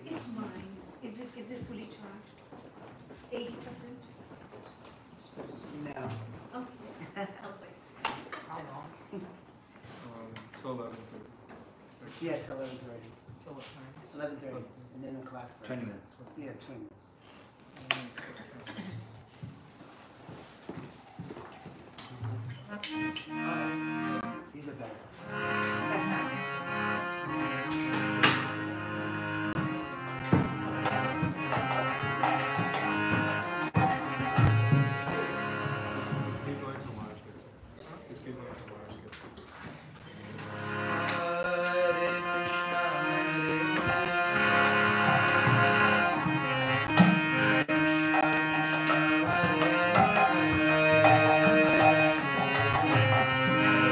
It's mine. Is it fully charged? 80%? No. Okay. I'll wait. How long? Till 11:30. Yes, 11:30. Till what time? 11:30, and then the class starts. 20 minutes. Yeah, 20 minutes. These are better. Just keep going till March gets here. Just keep going till March gets here. Hare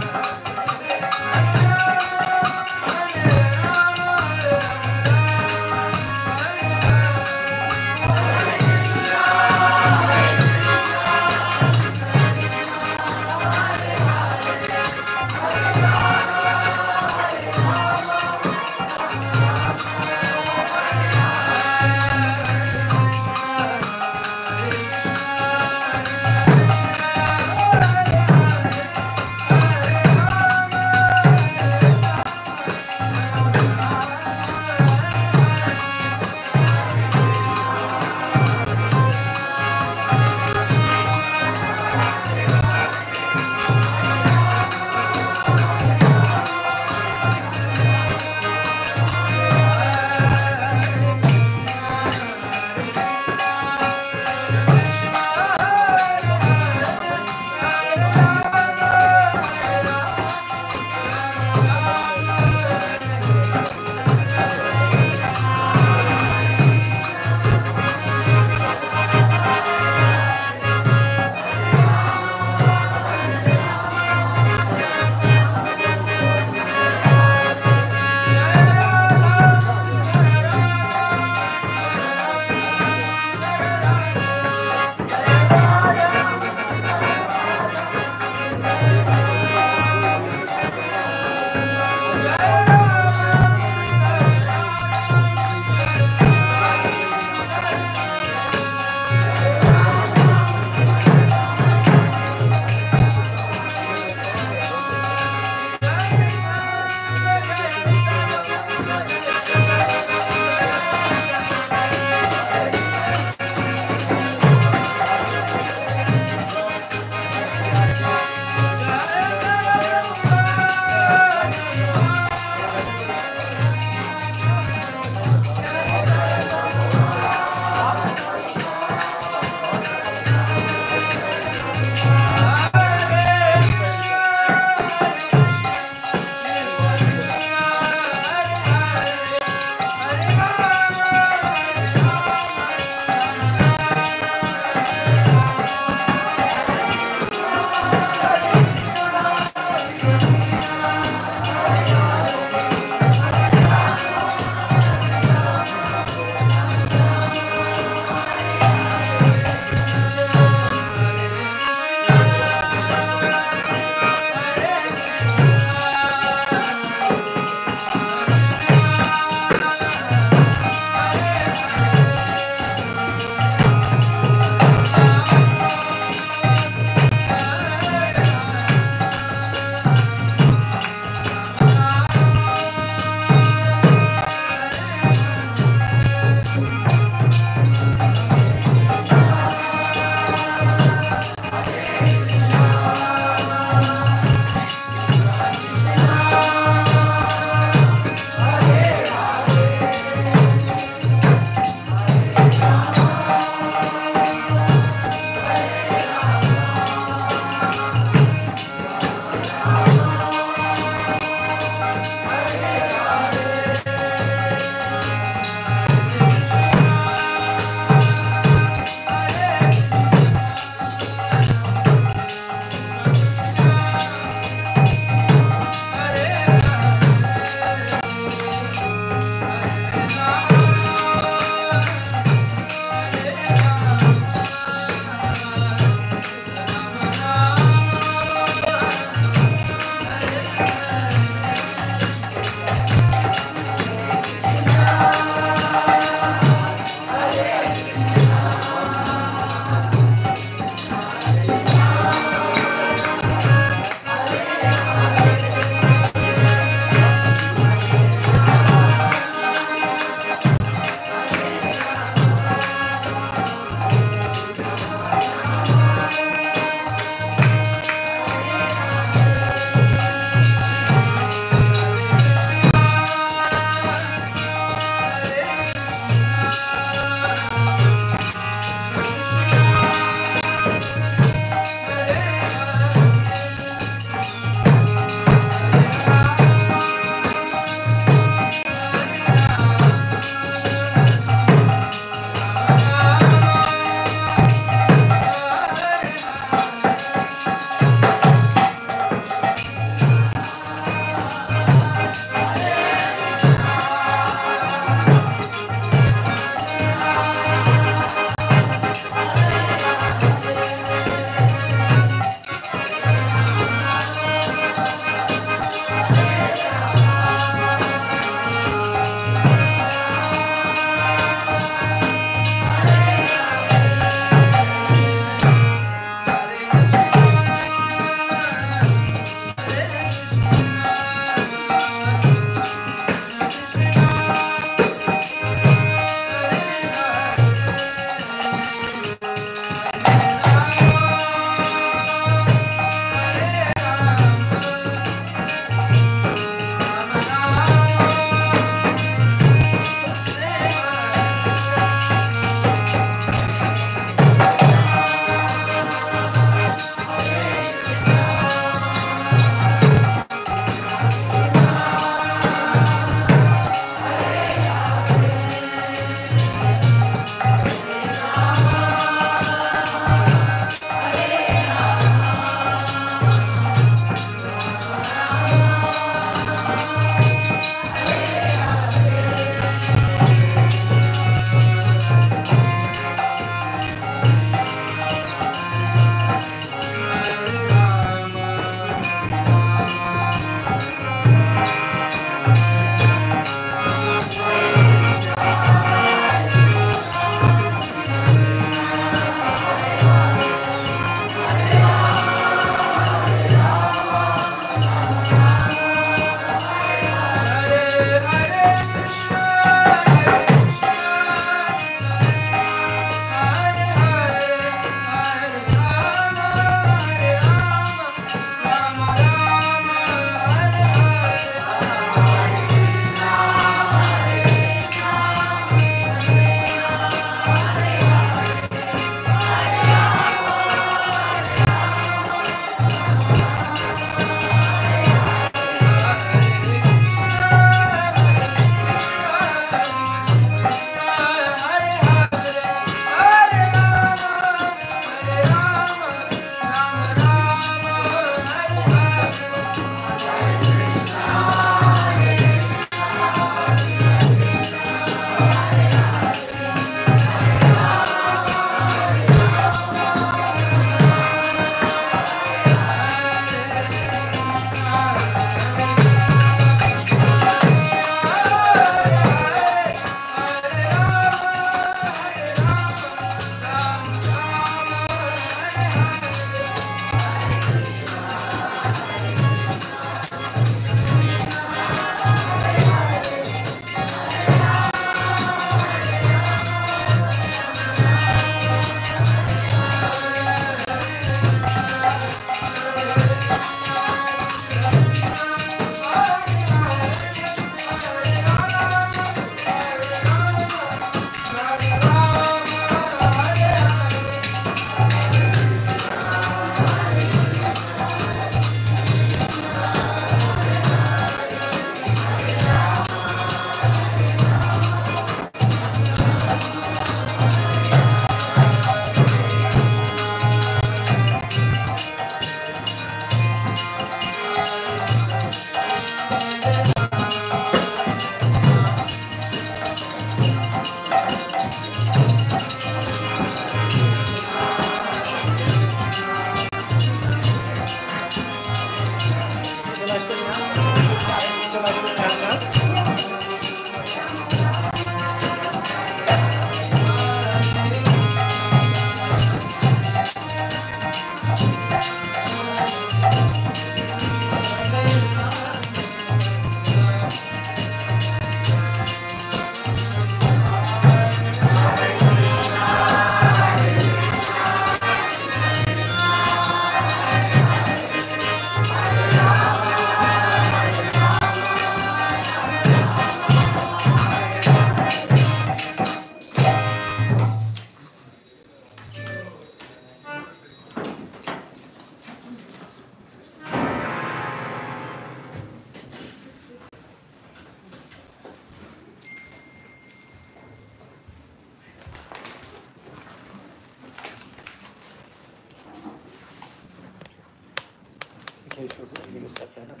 Okay, so you're going to set that up.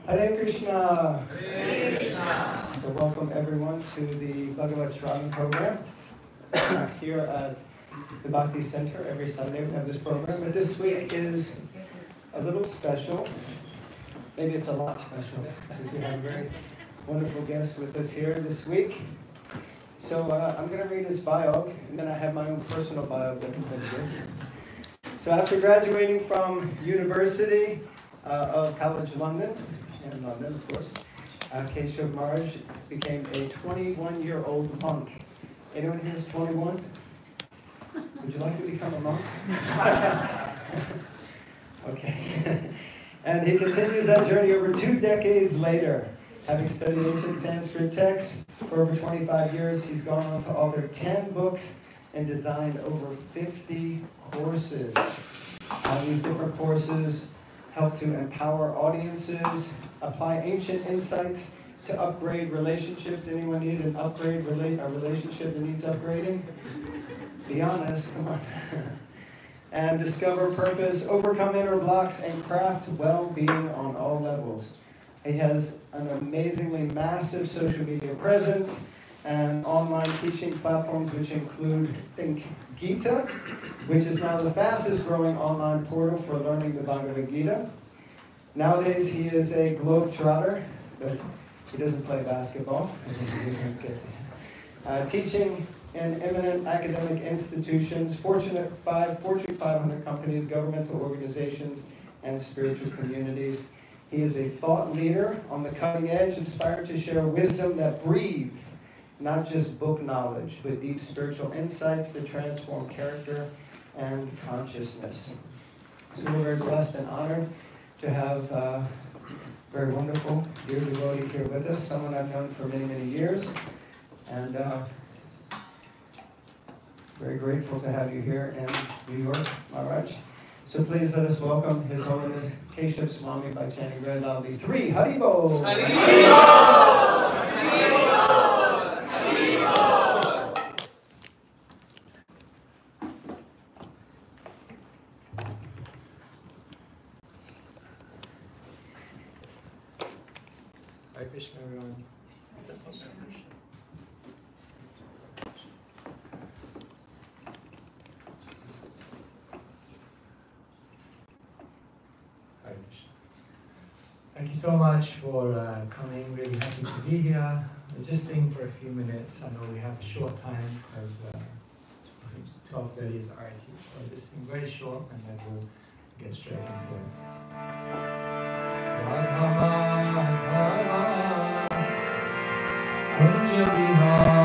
Hare Krishna. Hare Krishna. So welcome everyone to the Bhagavat Sravana program here at the Bhakti Center. Every Sunday we have this program, but this week is a little special. Maybe it's a lot special because we have a very wonderful guest with us here this week. So I'm going to read his bio, and then I have my own personal bio that I'm going to do. So after graduating from University of College London, in London of course, Keshava Maharaj became a 21-year-old monk. Anyone here is 21? Would you like to become a monk? Okay. And he continues that journey over 2 decades later. Having studied ancient Sanskrit texts for over 25 years, he's gone on to author 10 books and designed over 50 courses. These different courses help to empower audiences, apply ancient insights to upgrade relationships. Anyone need an upgrade, a relationship that needs upgrading? Be honest, come on. And discover purpose, overcome inner blocks, and craft well-being on all levels. He has an amazingly massive social media presence and online teaching platforms which include Think Gita, which is now the fastest growing online portal for learning the Bhagavad Gita. Nowadays he is a globetrotter, but he doesn't play basketball. Teaching in eminent academic institutions, Fortune 500 companies, governmental organizations, and spiritual communities. He is a thought leader on the cutting edge, inspired to share wisdom that breathes, not just book knowledge, but deep spiritual insights that transform character and consciousness. So we're very blessed and honored to have a very wonderful, dear devotee here with us, someone I've known for many, many years, and very grateful to have you here in New York, Maharaj. So please let us welcome His Holiness Keshava Swami by chanting very loudly 3 Haribo! Haribo! Haribo! Haribo! Hare Krishna, everyone. Hare Krishna. Thank you so much for coming. Really happy to be here. We'll just sing for a few minutes. I know we have a short time because 12:30 is RT. So I'll just sing very short and then we'll get straight into it. Radha Madhava Kunja Bihari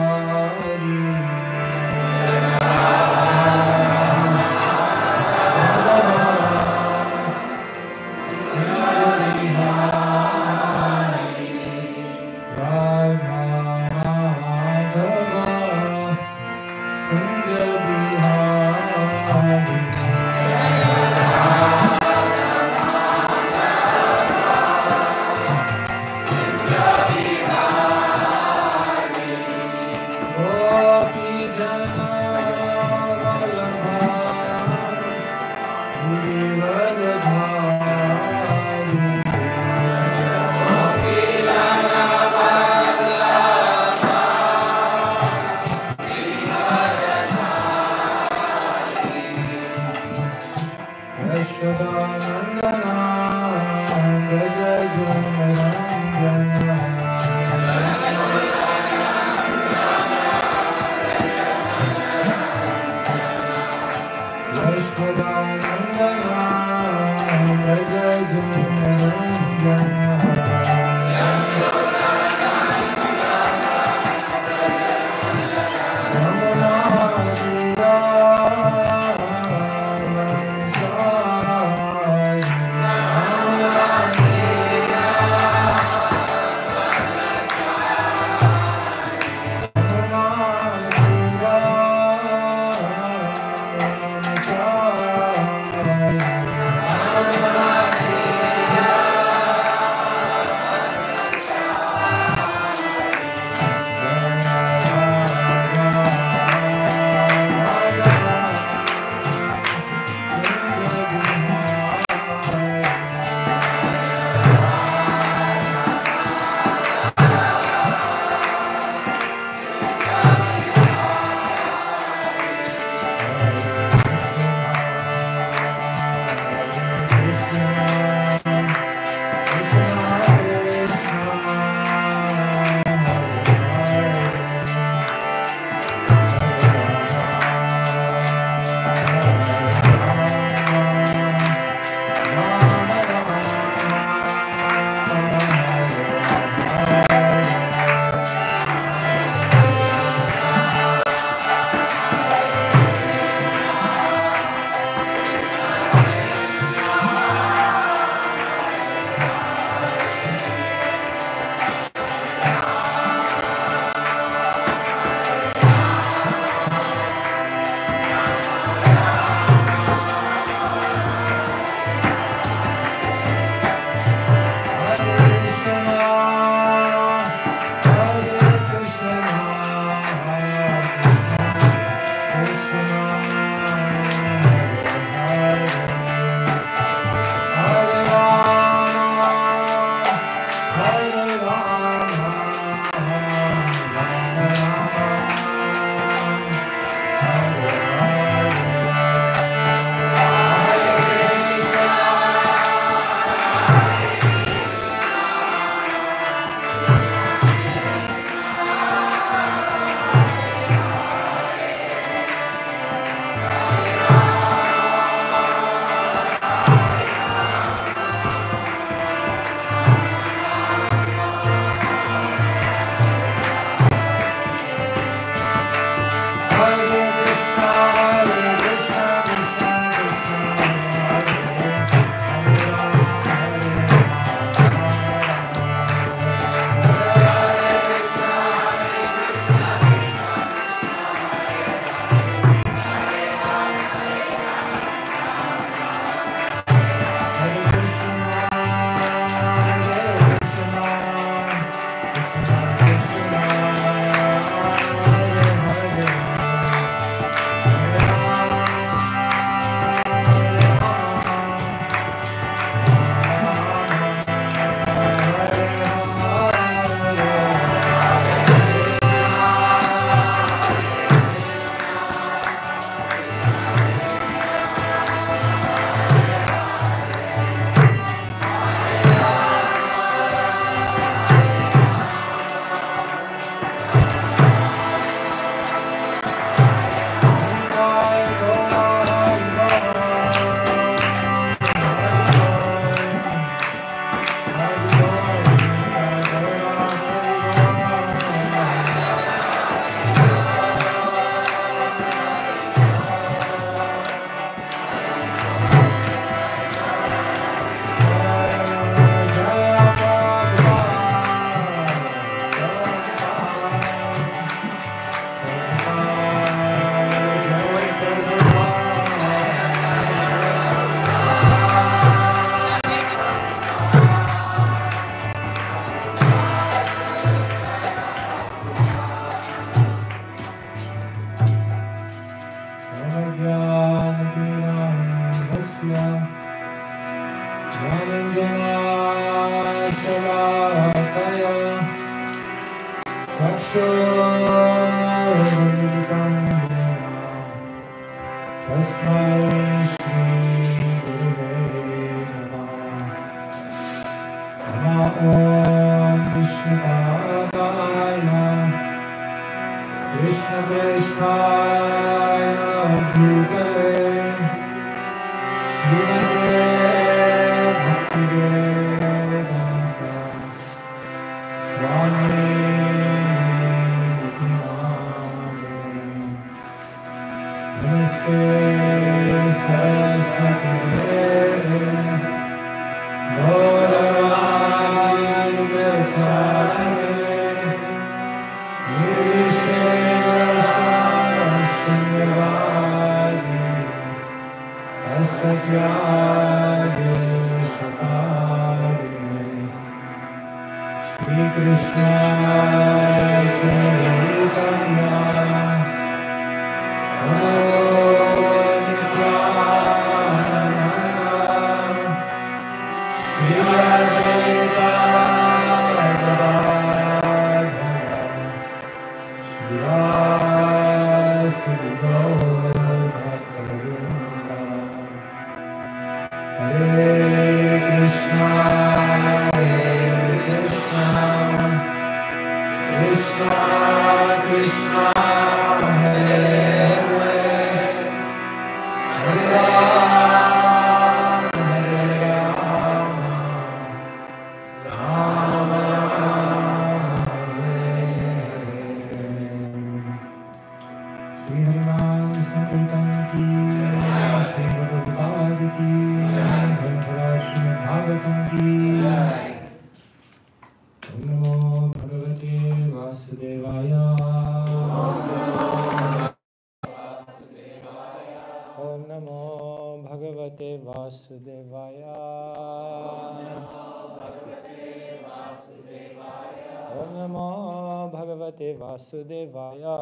Vasudevaya.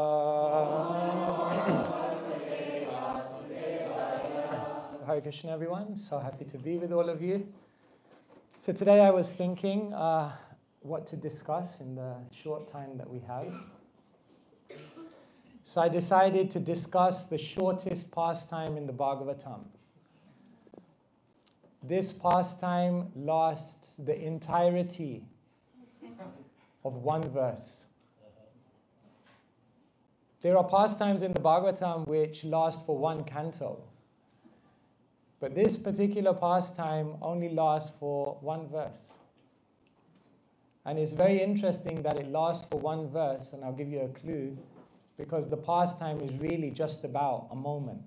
So Hare Krishna everyone, so happy to be with all of you. So today I was thinking what to discuss in the short time that we have. So I decided to discuss the shortest pastime in the Bhagavatam. This pastime lasts the entirety of one verse. There are pastimes in the Bhagavatam which last for one canto. But this particular pastime only lasts for one verse. And it's very interesting that it lasts for one verse, and I'll give you a clue, because the pastime is really just about a moment.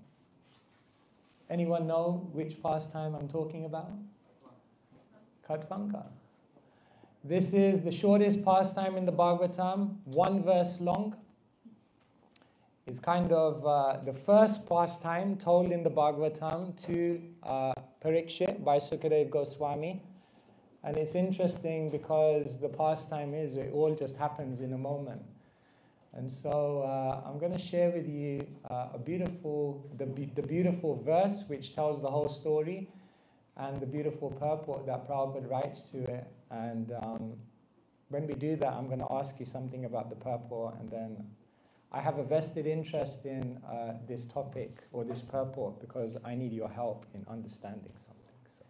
Anyone know which pastime I'm talking about? Katvanka. This is the shortest pastime in the Bhagavatam, one verse long. It's kind of the first pastime told in the Bhagavatam to Parikshit by Sukadeva Goswami. And it's interesting because the pastime is, it all just happens in a moment. And so I'm going to share with you the beautiful verse which tells the whole story, and the beautiful purport that Prabhupada writes to it. And when we do that, I'm going to ask you something about the purport, and then I have a vested interest in this topic or this purport because I need your help in understanding something. So,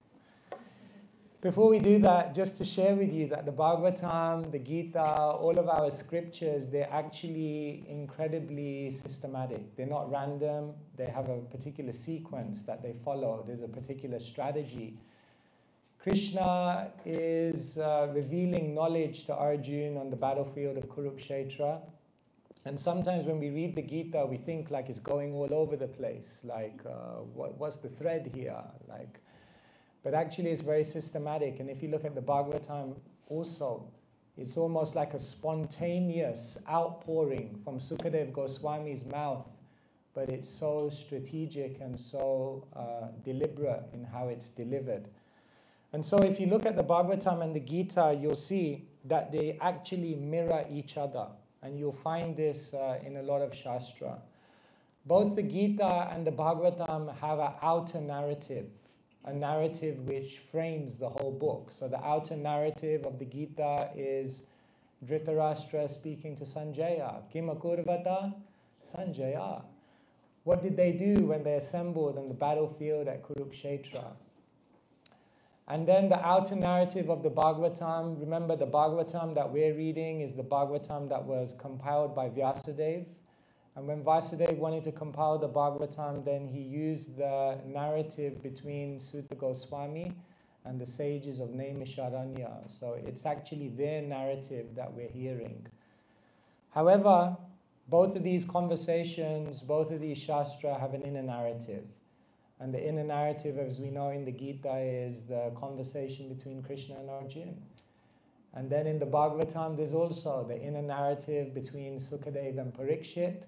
before we do that, just to share with you that the Bhagavatam, the Gita, all of our scriptures, they're actually incredibly systematic. They're not random. They have a particular sequence that they follow. There's a particular strategy. Krishna is revealing knowledge to Arjuna on the battlefield of Kurukshetra. And sometimes when we read the Gita, we think like it's going all over the place. Like, what's the thread here? But actually it's very systematic. And if you look at the Bhagavatam also, it's almost like a spontaneous outpouring from Sukadeva Goswami's mouth. But it's so strategic and so deliberate in how it's delivered. And so if you look at the Bhagavatam and the Gita, you'll see that they actually mirror each other. And you'll find this in a lot of Shastra. Both the Gita and the Bhagavatam have an outer narrative, a narrative which frames the whole book. So the outer narrative of the Gita is Dhritarashtra speaking to Sanjaya. Kim akurvata Sanjaya. What did they do when they assembled on the battlefield at Kurukshetra? And then the outer narrative of the Bhagavatam. Remember, the Bhagavatam that we're reading is the Bhagavatam that was compiled by Vyasadeva. And when Vyasadeva wanted to compile the Bhagavatam, then he used the narrative between Sutta Goswami and the sages of Naimisharanya. So it's actually their narrative that we're hearing. However, both of these conversations, both of these shastra have an inner narrative. And the inner narrative, as we know in the Gita, is the conversation between Krishna and Arjuna. And then in the Bhagavatam, there's also the inner narrative between Sukadeva and Parikshit.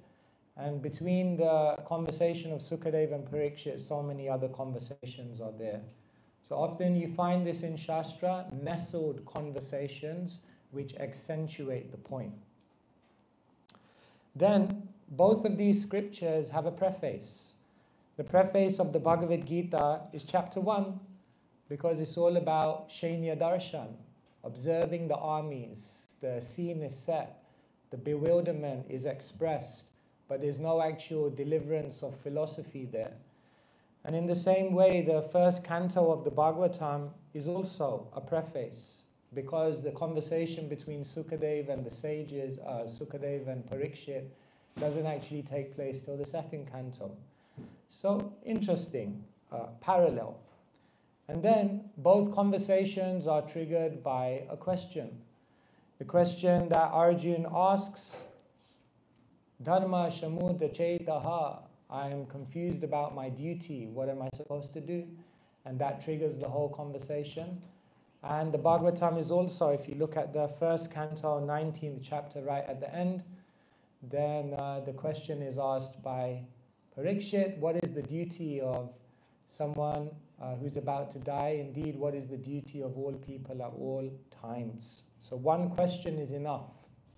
And between the conversation of Sukadeva and Parikshit, so many other conversations are there. So often you find this in Shastra, nestled conversations which accentuate the point. Then, both of these scriptures have a preface. The preface of the Bhagavad Gita is chapter 1, because it's all about Shainya Darshan, observing the armies. The scene is set, the bewilderment is expressed, but there's no actual deliverance of philosophy there. And in the same way, the first canto of the Bhagavatam is also a preface, because the conversation between Sukadeva and the sages, Sukadeva and Parikshit, doesn't actually take place till the second canto. So, interesting, parallel. And then, both conversations are triggered by a question. The question that Arjuna asks, Dharma Shamudra Chaitaha, I am confused about my duty, what am I supposed to do? And that triggers the whole conversation. And the Bhagavatam is also, if you look at the first canto, 19th chapter right at the end, then the question is asked by Parikshit, what is the duty of someone who's about to die? Indeed, what is the duty of all people at all times? So one question is enough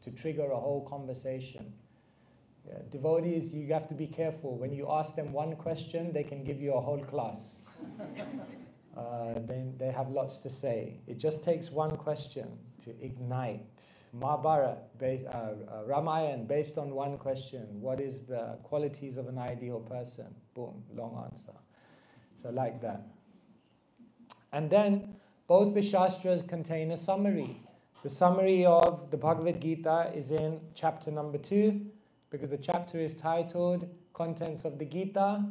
to trigger a whole conversation. Yeah, devotees, you have to be careful. When you ask them one question, they can give you a whole class. They have lots to say. It just takes one question to ignite. Mahabharata, Ramayana, based on one question. What is the qualities of an ideal person? Boom, long answer. So like that. And then both the Shastras contain a summary. The summary of the Bhagavad Gita is in chapter number 2, because the chapter is titled Contents of the Gita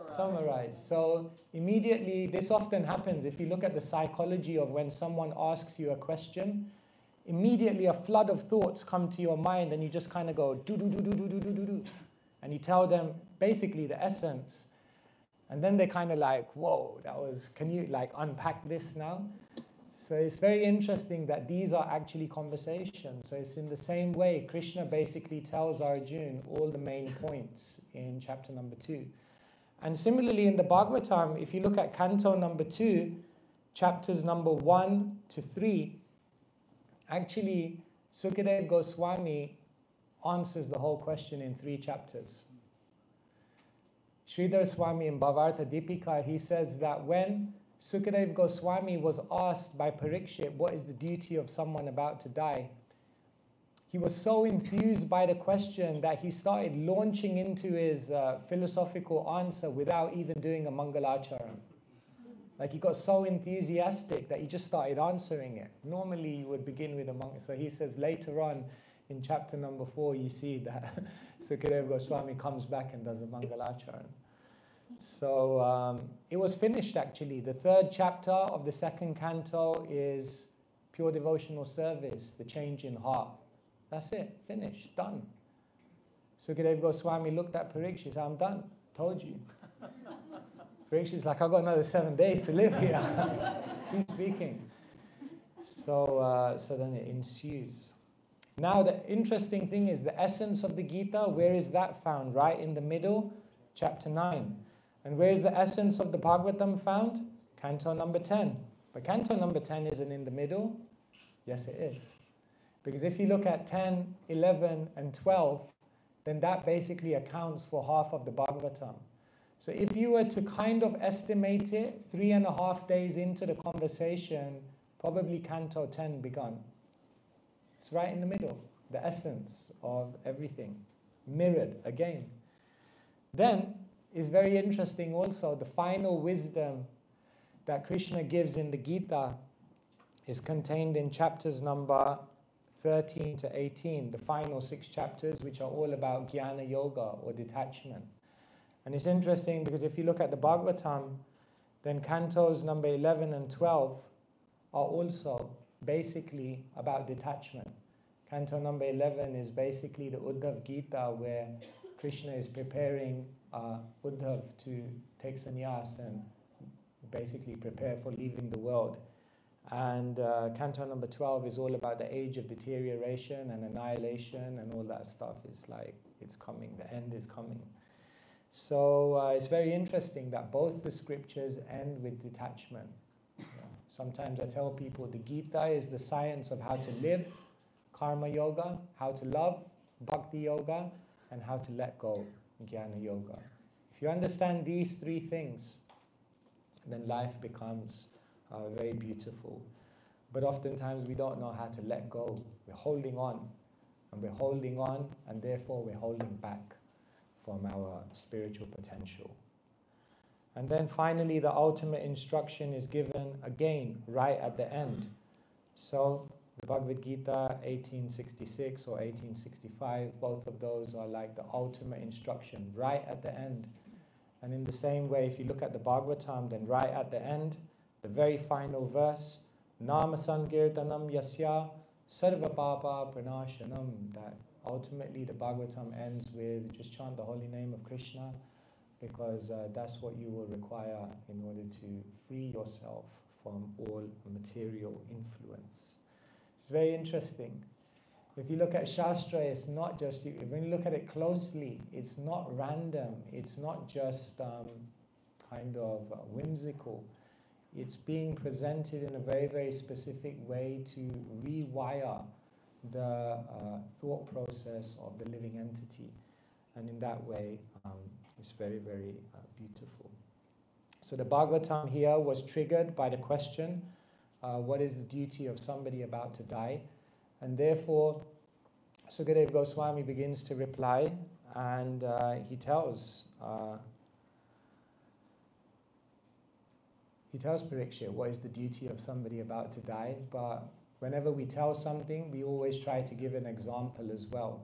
Summarized. So immediately, this often happens. If you look at the psychology of when someone asks you a question, immediately a flood of thoughts come to your mind and you just kind of go do do do do do do do do do, and you tell them basically the essence, and then they kind of like, whoa, that was, can you like unpack this now? So it's very interesting that these are actually conversations. So it's in the same way, Krishna basically tells Arjuna all the main points in chapter number 2. And similarly in the Bhagavatam, if you look at canto number 2, chapters number 1 to 3, actually Sukadeva Goswami answers the whole question in 3 chapters. Sridhar Swami in Bhavarta Deepika, he says that when Sukadeva Goswami was asked by Parikshit, what is the duty of someone about to die? He was so enthused by the question that he started launching into his philosophical answer without even doing a Mangalacharan. Like he got so enthusiastic that he just started answering it. Normally you would begin with a Mangala. So he says later on in chapter number 4, you see that Sukadeva Goswami comes back and does a Mangalacharan. So it was finished actually. The 3rd chapter of the 2nd canto is pure devotional service, the change in heart. That's it, finished, done. Sukadeva Goswami looked at Parikshit, I'm done, told you. Parikshit's like, I've got another 7 days to live here. Keep speaking. So then it ensues. Now the interesting thing is the essence of the Gita, where is that found? Right in the middle, chapter 9. And where is the essence of the Bhagavatam found? Canto number 10. But canto number 10 isn't in the middle. Yes, it is. Because if you look at 10, 11, and 12, then that basically accounts for half of the Bhagavatam. So if you were to kind of estimate it, 3.5 days into the conversation, probably canto 10 begun. It's right in the middle, the essence of everything, mirrored again. Then, it's very interesting also, the final wisdom that Krishna gives in the Gita is contained in chapters number 13 to 18, the final 6 chapters, which are all about Jnana Yoga or detachment. And it's interesting because if you look at the Bhagavatam, then cantos number 11 and 12 are also basically about detachment. Canto number 11 is basically the Uddhav Gita, where Krishna is preparing Uddhav to take sannyas and basically prepare for leaving the world. And canto number 12 is all about the age of deterioration and annihilation and all that stuff. It's like, it's coming, the end is coming. So it's very interesting that both the scriptures end with detachment. Sometimes I tell people the Gita is the science of how to live, karma yoga, how to love, bhakti yoga, and how to let go, jnana yoga. If you understand these 3 things, then life becomes very beautiful. But oftentimes we don't know how to let go. We're holding on, and therefore we're holding back from our spiritual potential. And then finally, the ultimate instruction is given again right at the end. So the Bhagavad Gita 1866 or 1865, both of those are like the ultimate instruction right at the end. And in the same way, if you look at the Bhagavatam, then right at the end, the very final verse, Nama Sankirtanam Yasya Sarva Papa Pranashanam, that ultimately the Bhagavatam ends with just chant the holy name of Krishna, because that's what you will require in order to free yourself from all material influence. It's very interesting. If you look at Shastra, it's not just, when you look at it closely, it's not random, it's not just kind of whimsical. It's being presented in a very, very specific way to rewire the thought process of the living entity. And in that way, it's very, very beautiful. So the Bhagavatam here was triggered by the question, what is the duty of somebody about to die? And therefore, Sukadeva Goswami begins to reply, and he tells Parikshit what is the duty of somebody about to die. But whenever we tell something, we always try to give an example as well.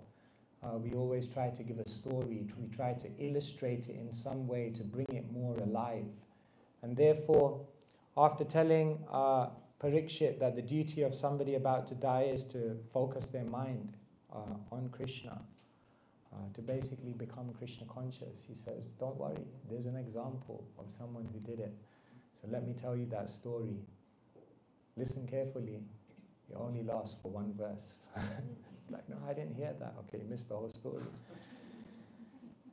We always try to give a story. We try to illustrate it in some way to bring it more alive. And therefore, after telling Parikshit that the duty of somebody about to die is to focus their mind on Krishna, to basically become Krishna conscious, he says, don't worry, there's an example of someone who did it. So let me tell you that story. Listen carefully. It only lasts for 1 verse. It's like, no, I didn't hear that. Okay, you missed the whole story.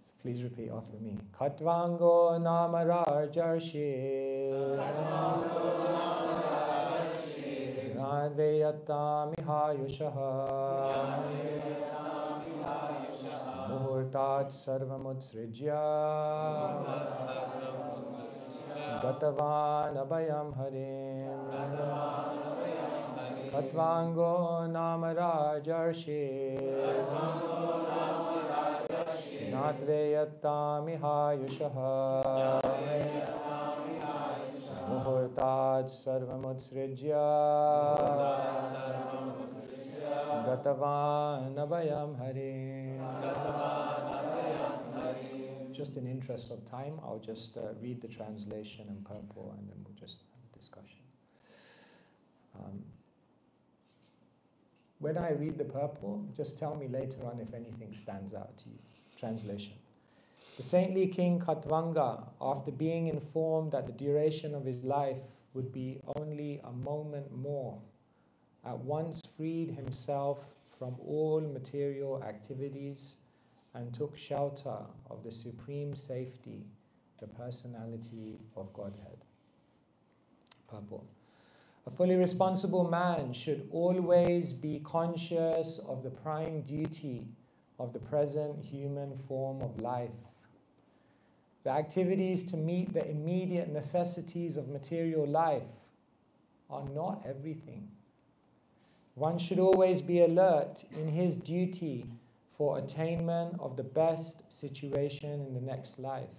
So please repeat after me. Katvango namarajarshi Dhanveyata mihayushaha Muhurtat sarvamutsrijya Gatavan abhayam harim Katvango namarajarshi Natveyatami hayushaha Muhurtat sarvamutsrijya Gatavan abhayam harim. Just in interest of time, I'll just read the translation in purple and then we'll just have a discussion. When I read the purple, just tell me later on if anything stands out to you. Translation. The saintly king Katvanga, after being informed that the duration of his life would be only a moment more, at once freed himself from all material activities and took shelter of the supreme safety, the personality of Godhead. Purple. A fully responsible man should always be conscious of the prime duty of the present human form of life. The activities to meet the immediate necessities of material life are not everything. One should always be alert in his duty for attainment of the best situation in the next life.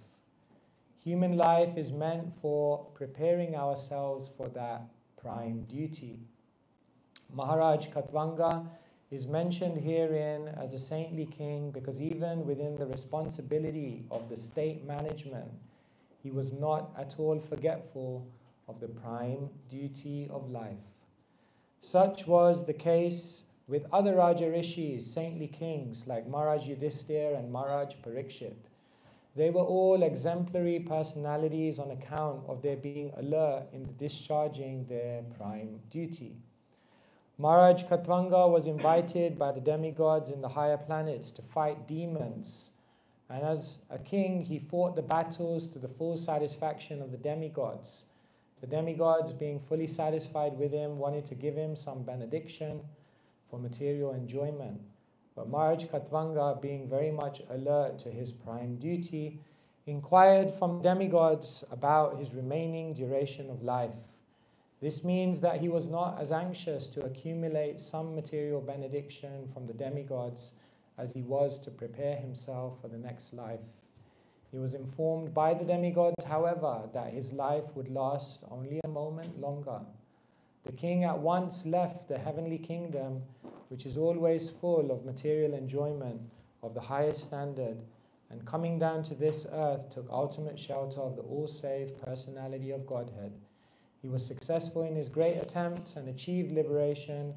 Human life is meant for preparing ourselves for that prime duty. Maharaj Katvanga is mentioned herein as a saintly king because even within the responsibility of the state management, he was not at all forgetful of the prime duty of life. Such was the case with other Raja Rishis, saintly kings like Maharaj Yudhisthira and Maharaj Parikshit. They were all exemplary personalities on account of their being alert in discharging their prime duty. Maharaj Katvanga was invited by the demigods in the higher planets to fight demons, and as a king he fought the battles to the full satisfaction of the demigods. The demigods, being fully satisfied with him, wanted to give him some benediction for material enjoyment. But Maharaj Katvanga, being very much alert to his prime duty, inquired from demigods about his remaining duration of life. This means that he was not as anxious to accumulate some material benediction from the demigods as he was to prepare himself for the next life. He was informed by the demigods, however, that his life would last only a moment longer. The king at once left the heavenly kingdom, which is always full of material enjoyment of the highest standard, and coming down to this earth took ultimate shelter of the all-safe personality of Godhead. He was successful in his great attempt and achieved liberation.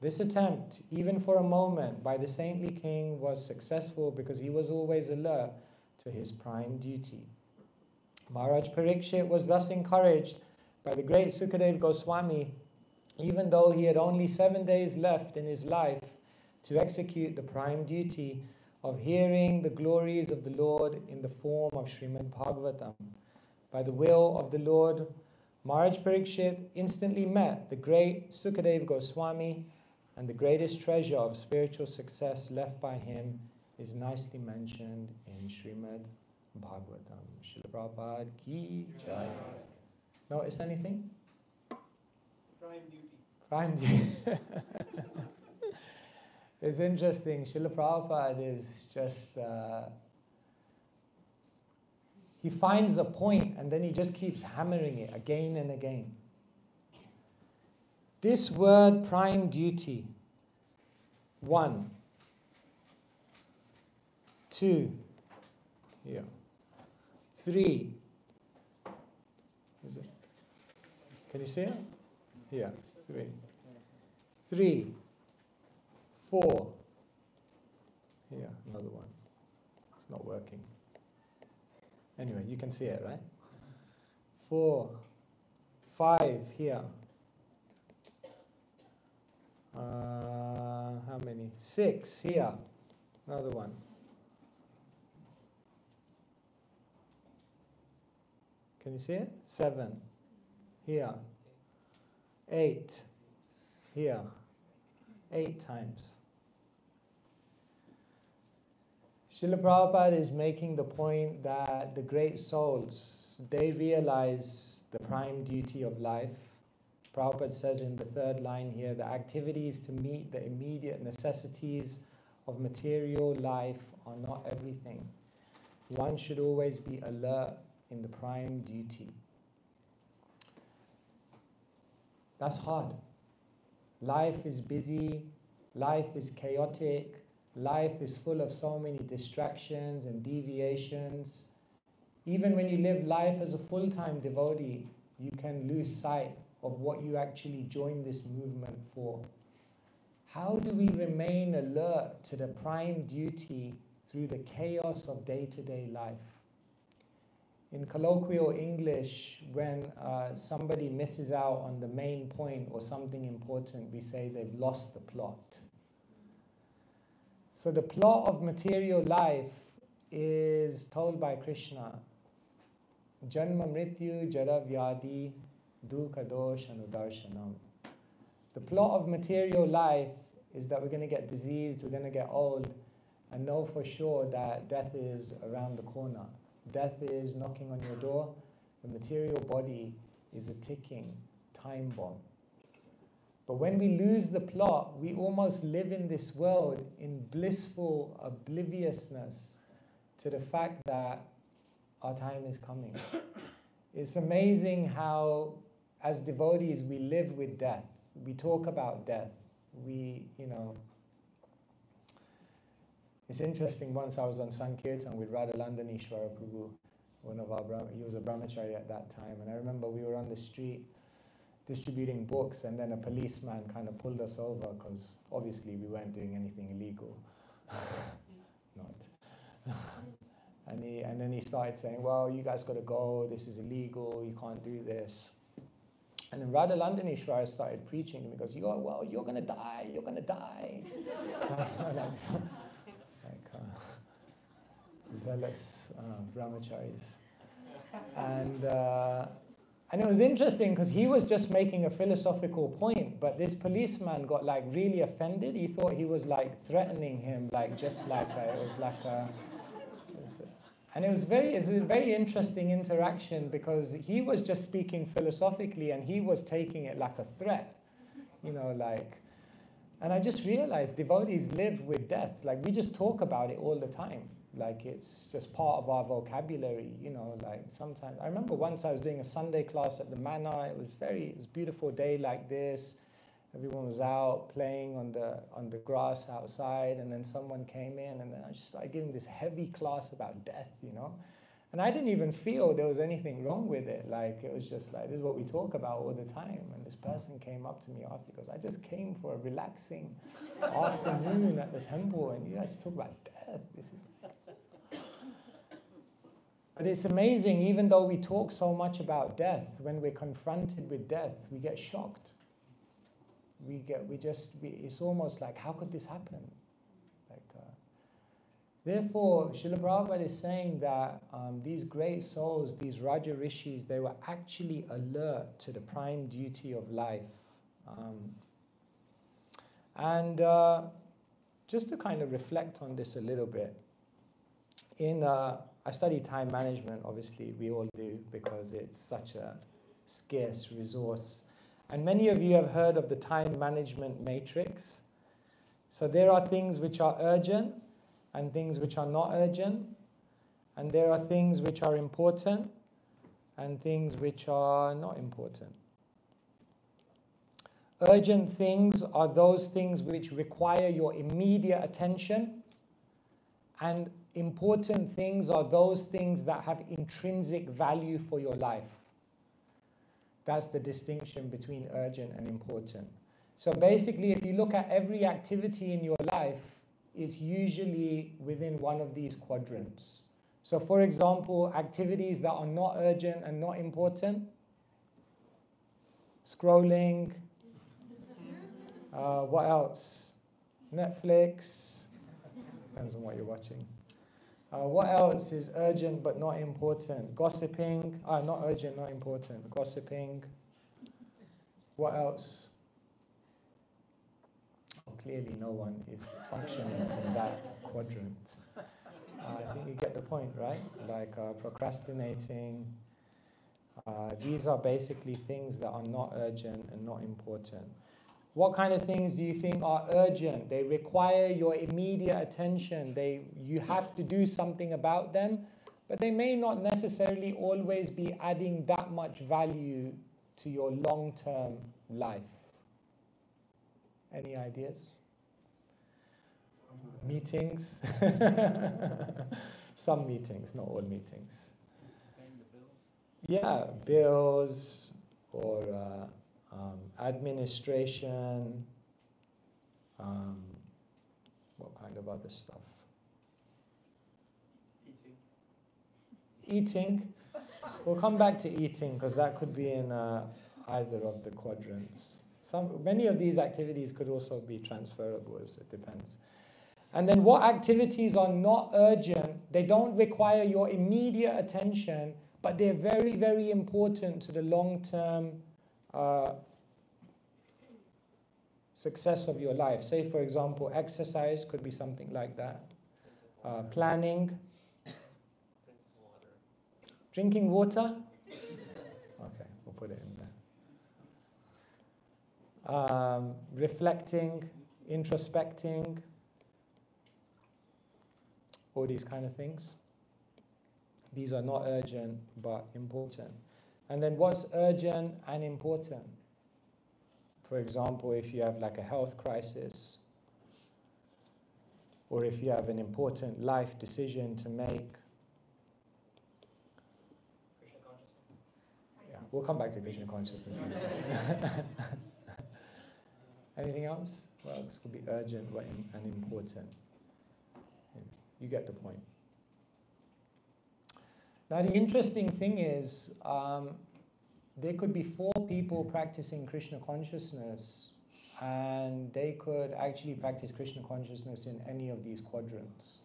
This attempt, even for a moment, by the saintly king was successful because he was always alert to his prime duty. Maharaj Parikshit was thus encouraged by the great Sukadev Goswami, even though he had only 7 days left in his life, to execute the prime duty of hearing the glories of the Lord in the form of Srimad Bhagavatam. By the will of the Lord, Maharaj Parikshit instantly met the great Sukadev Goswami, and the greatest treasure of spiritual success left by him is nicely mentioned in Srimad Bhagavatam. Srila Prabhupada ki jai. Notice anything? Prime duty. Prime duty. It's interesting. Srila Prabhupada is just... he finds a point and then he just keeps hammering it again and again. This word prime duty, 1, 2, here, 3, is it? Can you see it? Yeah, 3. 3, 4, here, another one. It's not working. Anyway, you can see it, right? 4, 5 here. How many? 6 here. Another one. Can you see it? 7 here. 8 here. 8 times. Srila Prabhupada is making the point that the great souls, they realize the prime duty of life. Prabhupada says in the 3rd line here, the activities to meet the immediate necessities of material life are not everything. One should always be alert in the prime duty. That's hard. Life is busy, life is chaotic, life is full of so many distractions and deviations. Even when you live life as a full-time devotee, you can lose sight of what you actually joined this movement for. How do we remain alert to the prime duty through the chaos of day-to-day life? In colloquial English, when somebody misses out on the main point or something important, we say they've lost the plot. So the plot of material life is told by Krishna. Janma mrityu jara vyadi dukkha dosh anudarshanam. The plot of material life is that we're going to get diseased, we're going to get old, and know for sure that death is around the corner. Death is knocking on your door. The material body is a ticking time bomb. But when we lose the plot, we almost live in this world in blissful obliviousness to the fact that our time is coming. It's amazing how, as devotees, we live with death. We talk about death. It's interesting, once I was on Sankirtan with Radhalandanishwara Prabhu, he was a brahmachari at that time, and I remember we were on the street distributing books, and then a policeman kind of pulled us over, because obviously we weren't doing anything illegal. Not. And then he started saying, well, you guys got to go, this is illegal, you can't do this. And then Radhalandanishwara started preaching, and he goes, you're going to die, you're going to die. Zealous brahmacharis. And it was interesting because he was just making a philosophical point, but this policeman got like really offended. He thought he was like threatening him, and it was a very interesting interaction, because he was just speaking philosophically and he was taking it like a threat, and I just realized devotees live with death. Like, we just talk about it all the time. Like, it's just part of our vocabulary, sometimes. I remember once I was doing a Sunday class at the Manor. It was a beautiful day like this. Everyone was out playing on the grass outside, and then someone came in, and then I just started giving this heavy class about death, And I didn't even feel there was anything wrong with it. Like, it was just like, this is what we talk about all the time. And this person came up to me after, he goes, I just came for a relaxing afternoon at the temple, and you guys talk about death. But it's amazing, even though we talk so much about death, when we're confronted with death, we get shocked. It's almost like, how could this happen? Therefore, Srila Prabhupada is saying that these great souls, these Raja Rishis, they were actually alert to the prime duty of life. Just to kind of reflect on this a little bit, I study time management, obviously, we all do, because it's such a scarce resource. And many of you have heard of the time management matrix. So there are things which are urgent, and things which are not urgent, and there are things which are important, and things which are not important. Urgent things are those things which require your immediate attention, and important things are those things that have intrinsic value for your life. That's the distinction between urgent and important. So basically, if you look at every activity in your life, it's usually within one of these quadrants. So for example, activities that are not urgent and not important, scrolling, what else? Netflix, depends on what you're watching. What else is urgent but not important? Gossiping, not urgent, not important. Gossiping. What else? Oh, clearly no one is functioning in that quadrant. I think you get the point, right? Like procrastinating. These are basically things that are not urgent and not important. What kind of things do you think are urgent? They require your immediate attention. You have to do something about them, but they may not necessarily always be adding that much value to your long-term life. Any ideas? Meetings? Some meetings, not all meetings. Paying the bills? Yeah, bills or administration, what kind of other stuff? Eating. We'll come back to eating because that could be in either of the quadrants. Many of these activities could also be transferable, so it depends. And then what activities are not urgent, they don't require your immediate attention, but they're very, very important to the long-term success of your life. Say, for example, exercise could be something like that. Planning. Drinking water? Okay, we'll put it in reflecting, introspecting, all these kind of things. These are not urgent but important. And then what's urgent and important? For example, if you have like a health crisis, or if you have an important life decision to make. Krishna consciousness. Yeah, we'll come back to Krishna consciousness in a second. Anything else? Well, this could be urgent and important. You get the point. Now the interesting thing is, there could be 4 people practicing Krishna consciousness, and they could actually practice Krishna consciousness in any of these quadrants.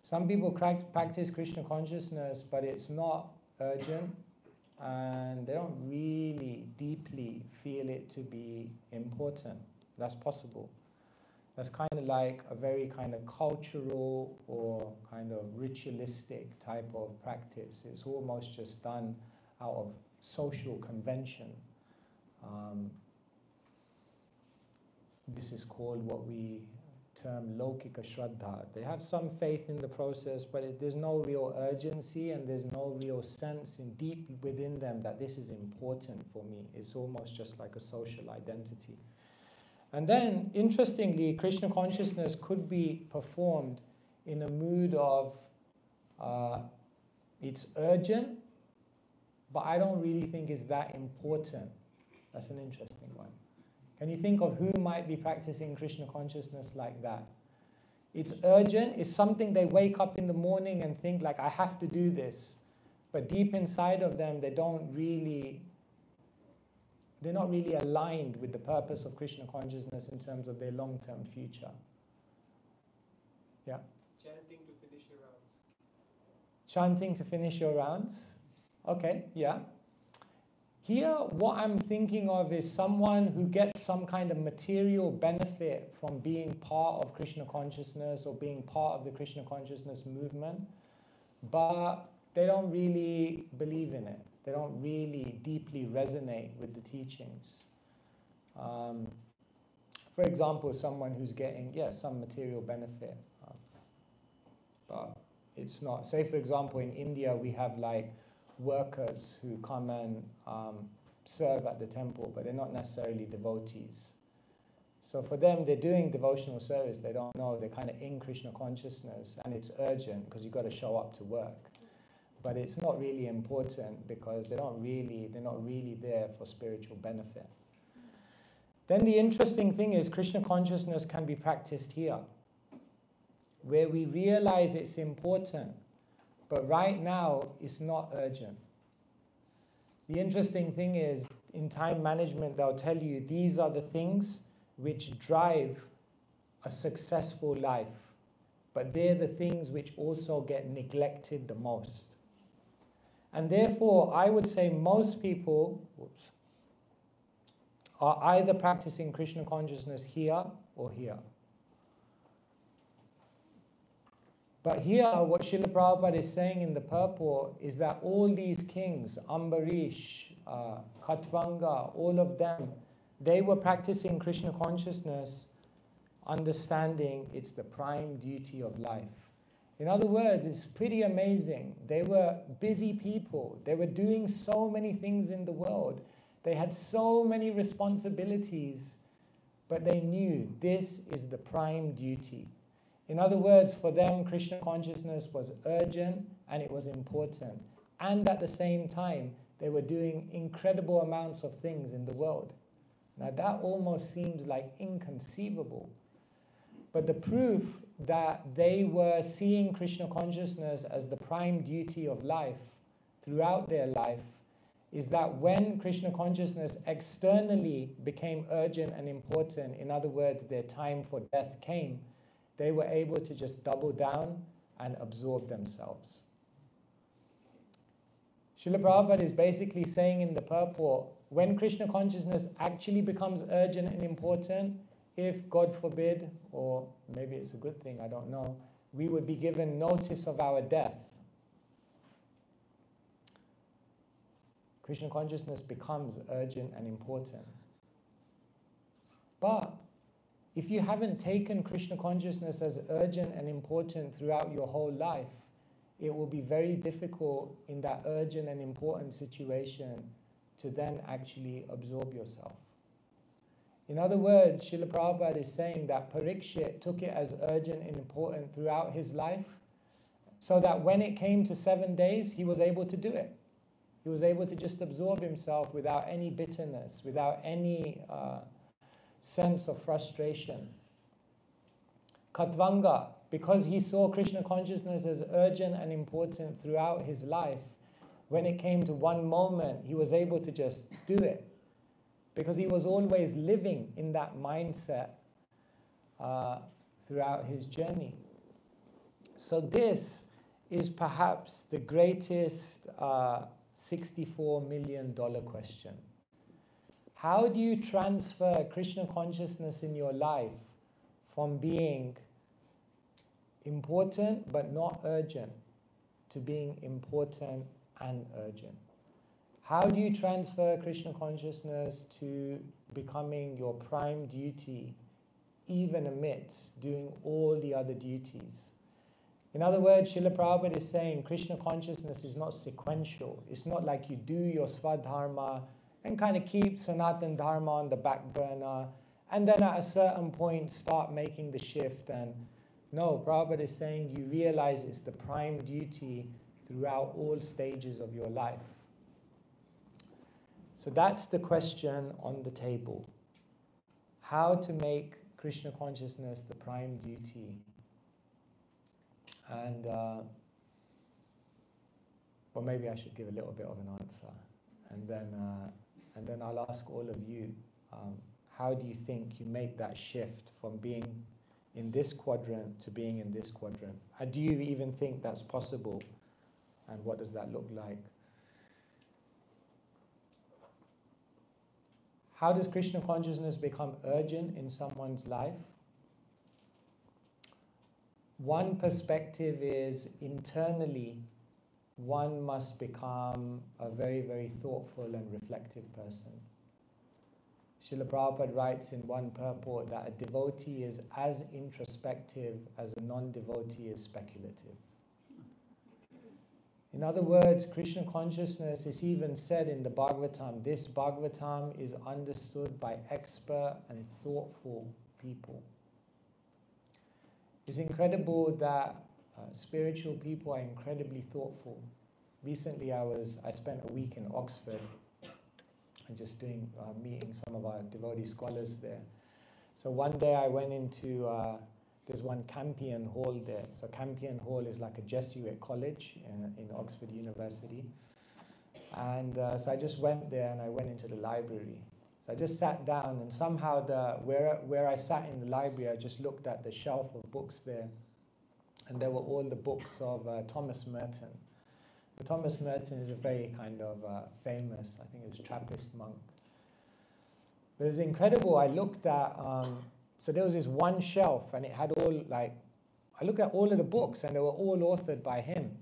Some people practice Krishna consciousness, but it's not urgent, and they don't really deeply feel it to be important. That's possible. That's kind of like a very kind of cultural or kind of ritualistic type of practice. It's almost just done out of social convention. This is called what we term Lokika Shraddha. They have some faith in the process, but there's no real urgency and there's no real sense in deep within them that this is important for me. It's almost just like a social identity. And then, interestingly, Krishna consciousness could be performed in a mood of, it's urgent, but I don't really think it's that important. That's an interesting one. Can you think of who might be practicing Krishna consciousness like that? It's urgent, it's something they wake up in the morning and think like, I have to do this. But deep inside of them, they're not really aligned with the purpose of Krishna consciousness in terms of their long-term future. Yeah? Chanting to finish your rounds. Chanting to finish your rounds? Okay, yeah. Here, what I'm thinking of is someone who gets some kind of material benefit from being part of Krishna consciousness or being part of the Krishna consciousness movement, but they don't really believe in it. They don't really deeply resonate with the teachings. For example, someone who's getting, some material benefit, but it's not. Say, for example, in India, we have like workers who come and serve at the temple, but they're not necessarily devotees. So for them, they're doing devotional service. They don't know. They're kind of in Krishna consciousness, and it's urgent because you've got to show up to work. But it's not really important because they're not really there for spiritual benefit. Then the interesting thing is Krishna consciousness can be practiced here, where we realize it's important, but right now it's not urgent. The interesting thing is, in time management, they'll tell you these are the things which drive a successful life, but they're the things which also get neglected the most. And therefore, I would say most people are either practicing Krishna consciousness here or here. But here, what Srila Prabhupada is saying in the purport is that all these kings, Ambarish, Khatvanga, all of them, they were practicing Krishna consciousness, understanding it's the prime duty of life. In other words, it's pretty amazing. They were busy people. They were doing so many things in the world. They had so many responsibilities, but they knew this is the prime duty. In other words, for them, Krishna consciousness was urgent and it was important. And at the same time, they were doing incredible amounts of things in the world. Now that almost seems like inconceivable. But the proof that they were seeing Krishna consciousness as the prime duty of life throughout their life is that when Krishna consciousness externally became urgent and important, in other words, their time for death came, they were able to just double down and absorb themselves. Srila Prabhupada is basically saying in the purport, when Krishna consciousness actually becomes urgent and important, if, God forbid, or maybe it's a good thing, I don't know, we would be given notice of our death. Krishna consciousness becomes urgent and important. But if you haven't taken Krishna consciousness as urgent and important throughout your whole life, it will be very difficult in that urgent and important situation to then actually absorb yourself. In other words, Srila Prabhupada is saying that Parikshit took it as urgent and important throughout his life, so that when it came to 7 days, he was able to do it. He was able to just absorb himself without any bitterness, without any sense of frustration. Katvanga, because he saw Krishna consciousness as urgent and important throughout his life, when it came to one moment, he was able to just do it. Because he was always living in that mindset throughout his journey. So this is perhaps the greatest $64 million question. How do you transfer Krishna consciousness in your life from being important but not urgent to being important and urgent? How do you transfer Krishna consciousness to becoming your prime duty, even amidst doing all the other duties? In other words, Srila Prabhupada is saying Krishna consciousness is not sequential. It's not like you do your Swadharma and kind of keep Sanatan Dharma on the back burner, and then at a certain point start making the shift. And no, Prabhupada is saying you realize it's the prime duty throughout all stages of your life. So that's the question on the table. How to make Krishna consciousness the prime duty. And, well, maybe I should give a little bit of an answer. And then I'll ask all of you, how do you think you make that shift from being in this quadrant to being in this quadrant? Do you even think that's possible? And what does that look like? How does Krishna consciousness become urgent in someone's life? One perspective is internally, one must become a very, very thoughtful and reflective person. Srila Prabhupada writes in one purport that a devotee is as introspective as a non-devotee is speculative. In other words, Krishna consciousness is even said in the Bhagavatam. This Bhagavatam is understood by expert and thoughtful people. It's incredible that spiritual people are incredibly thoughtful. Recently I spent a week in Oxford and just doing meeting some of our devotee scholars there. So one day I went into there's one Campion Hall there. So Campion Hall is like a Jesuit college in Oxford University. And so I just went there and I went into the library. So I just sat down, and somehow where I sat in the library, I just looked at the shelf of books there. And there were all the books of Thomas Merton. But Thomas Merton is a very kind of famous, I think it was Trappist monk. But it was incredible. I looked at... So there was this one shelf, and it had all, like, I looked at all of the books, and they were all authored by him.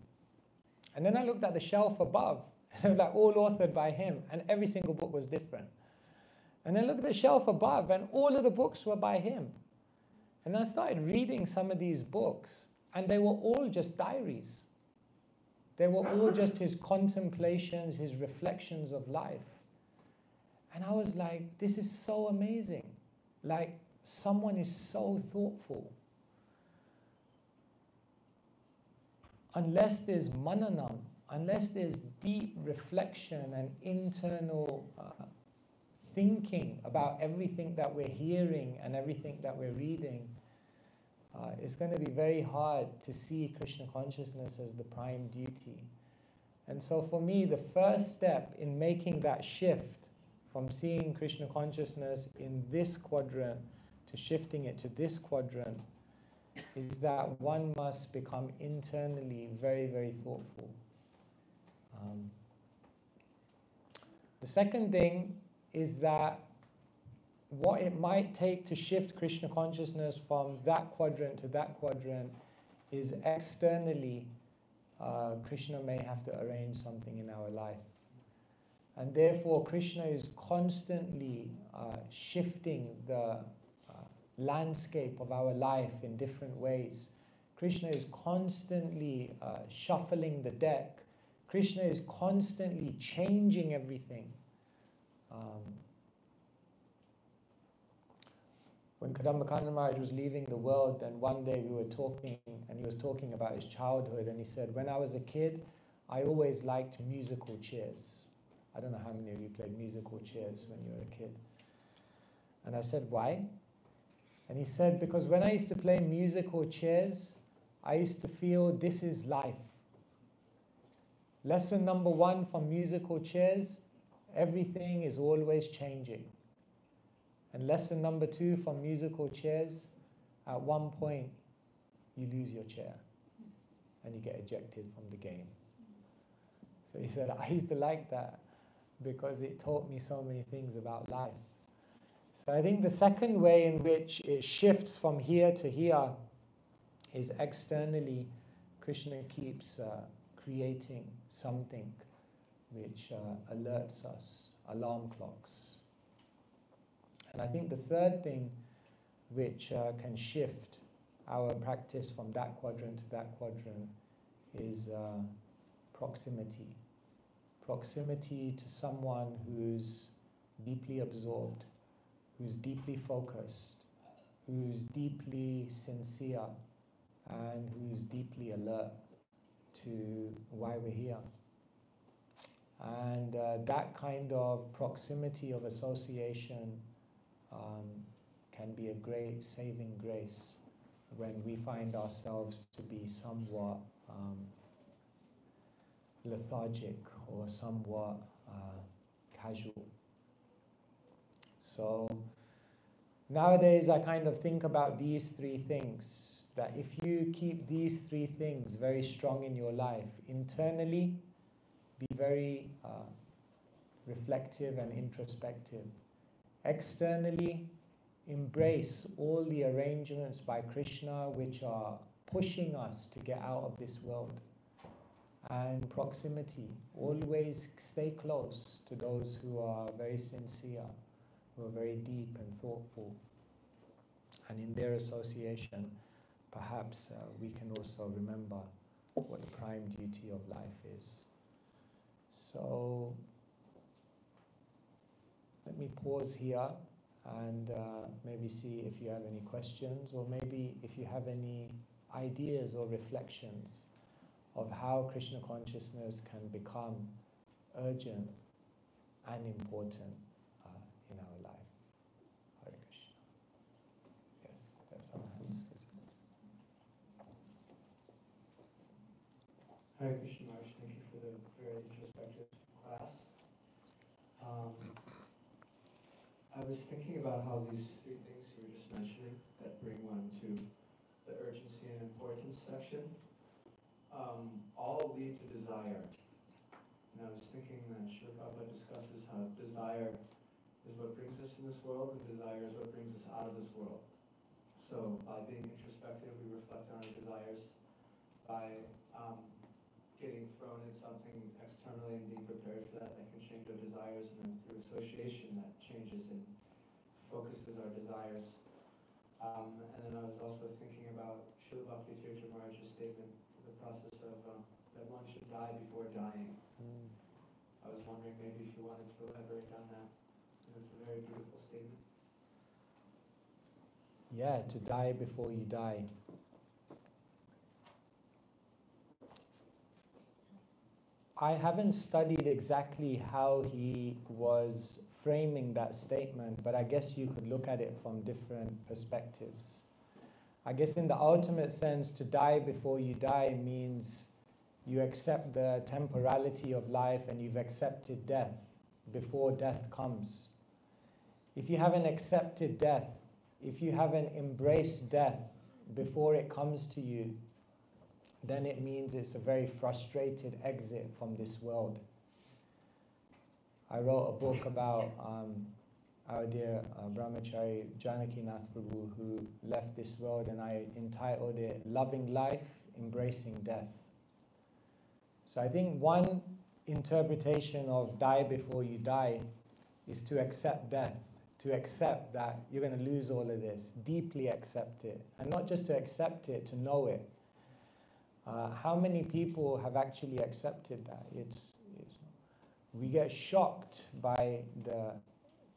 And then I looked at the shelf above, and they were like all authored by him, and every single book was different. And then looked at the shelf above, and all of the books were by him. And I started reading some of these books, and they were all just diaries. They were all just his contemplations, his reflections of life. And I was like, this is so amazing. Like, someone is so thoughtful. Unless there's mananam, unless there's deep reflection and internal thinking about everything that we're hearing and everything that we're reading, it's going to be very hard to see Krishna consciousness as the prime duty. And so for me, the first step in making that shift from seeing Krishna consciousness in this quadrant to shifting it to this quadrant is that one must become internally very, very thoughtful. The second thing is that what it might take to shift Krishna consciousness from that quadrant to that quadrant is externally, Krishna may have to arrange something in our life. And therefore, Krishna is constantly shifting the landscape of our life in different ways. Krishna is constantly shuffling the deck. Krishna is constantly changing everything. When Kadamba Maharaj was leaving the world, then one day we were talking, and he was talking about his childhood, and he said, when I was a kid, I always liked musical chairs. I don't know how many of you played musical chairs when you were a kid. And I said, why? And he said, because when I used to play musical chairs, I used to feel this is life. Lesson number one from musical chairs, everything is always changing. And lesson number two from musical chairs, at one point, you lose your chair and you get ejected from the game. So he said, I used to like that because it taught me so many things about life. So I think the second way in which it shifts from here to here is externally, Krishna keeps creating something which alerts us, alarm clocks. And I think the third thing which can shift our practice from that quadrant to that quadrant is proximity. Proximity to someone who's deeply absorbed, who's deeply focused, who's deeply sincere, and who's deeply alert to why we're here. And that kind of proximity of association can be a great saving grace when we find ourselves to be somewhat lethargic or somewhat casual. So nowadays I kind of think about these three things, that if you keep these three things very strong in your life, internally be very reflective and introspective. Externally, embrace all the arrangements by Krishna which are pushing us to get out of this world. And proximity, always stay close to those who are very sincere, who are very deep and thoughtful. And in their association, perhaps we can also remember what the prime duty of life is. So let me pause here and maybe see if you have any questions, or maybe if you have any ideas or reflections of how Krishna consciousness can become urgent and important in our life. Hare Krishna. Yes, there's some hands. Hare Krishna Maharaj, thank you for the very introspective class. I was thinking about how these three things you were just mentioning that bring one to the urgency and importance section all lead to desire. And I was thinking that Srila Prabhupada discusses how desire is what brings us in this world, and desire is what brings us out of this world. So by being introspective, we reflect on our desires. By getting thrown at something externally and being prepared for that can change our desires, and then through association that changes and focuses our desires. And then I was also thinking about Srila Bhakti Tirtha Maharaj's statement to the process of that one should die before dying. I was wondering maybe if you wanted to elaborate on that, because it's a very beautiful statement. Yeah, to die before you die. I haven't studied exactly how he was framing that statement, but I guess you could look at it from different perspectives. I guess in the ultimate sense, to die before you die means you accept the temporality of life and you've accepted death before death comes. If you haven't accepted death, if you haven't embraced death before it comes to you, then it means it's a very frustrated exit from this world. I wrote a book about our dear Brahmachari Janakinath Prabhu, who left this world, and I entitled it Loving Life, Embracing Death. So I think one interpretation of die before you die is to accept death, to accept that you're going to lose all of this, deeply accept it, and not just to accept it, to know it. How many people have actually accepted that? We get shocked by the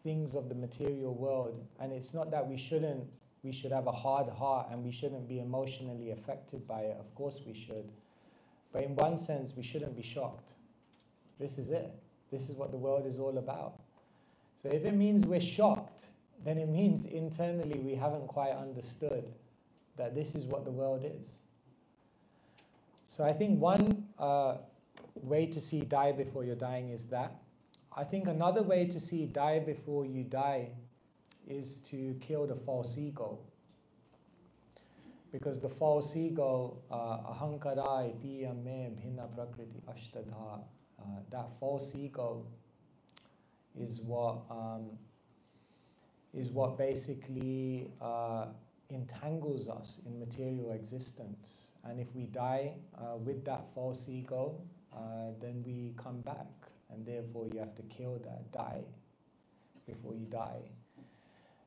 things of the material world, and it's not that we should have a hard heart and we shouldn't be emotionally affected by it. Of course we should. But in one sense, we shouldn't be shocked. This is it. This is what the world is all about. So if it means we're shocked, then it means internally we haven't quite understood that this is what the world is. So I think one way to see die before you're dying is that. I think another way to see die before you die is to kill the false ego. Because the false ego, ahankara iti me bhinna prakriti ashtadha, that false ego is what basically entangles us in material existence. And if we die with that false ego, then we come back. And therefore you have to kill that, die before you die.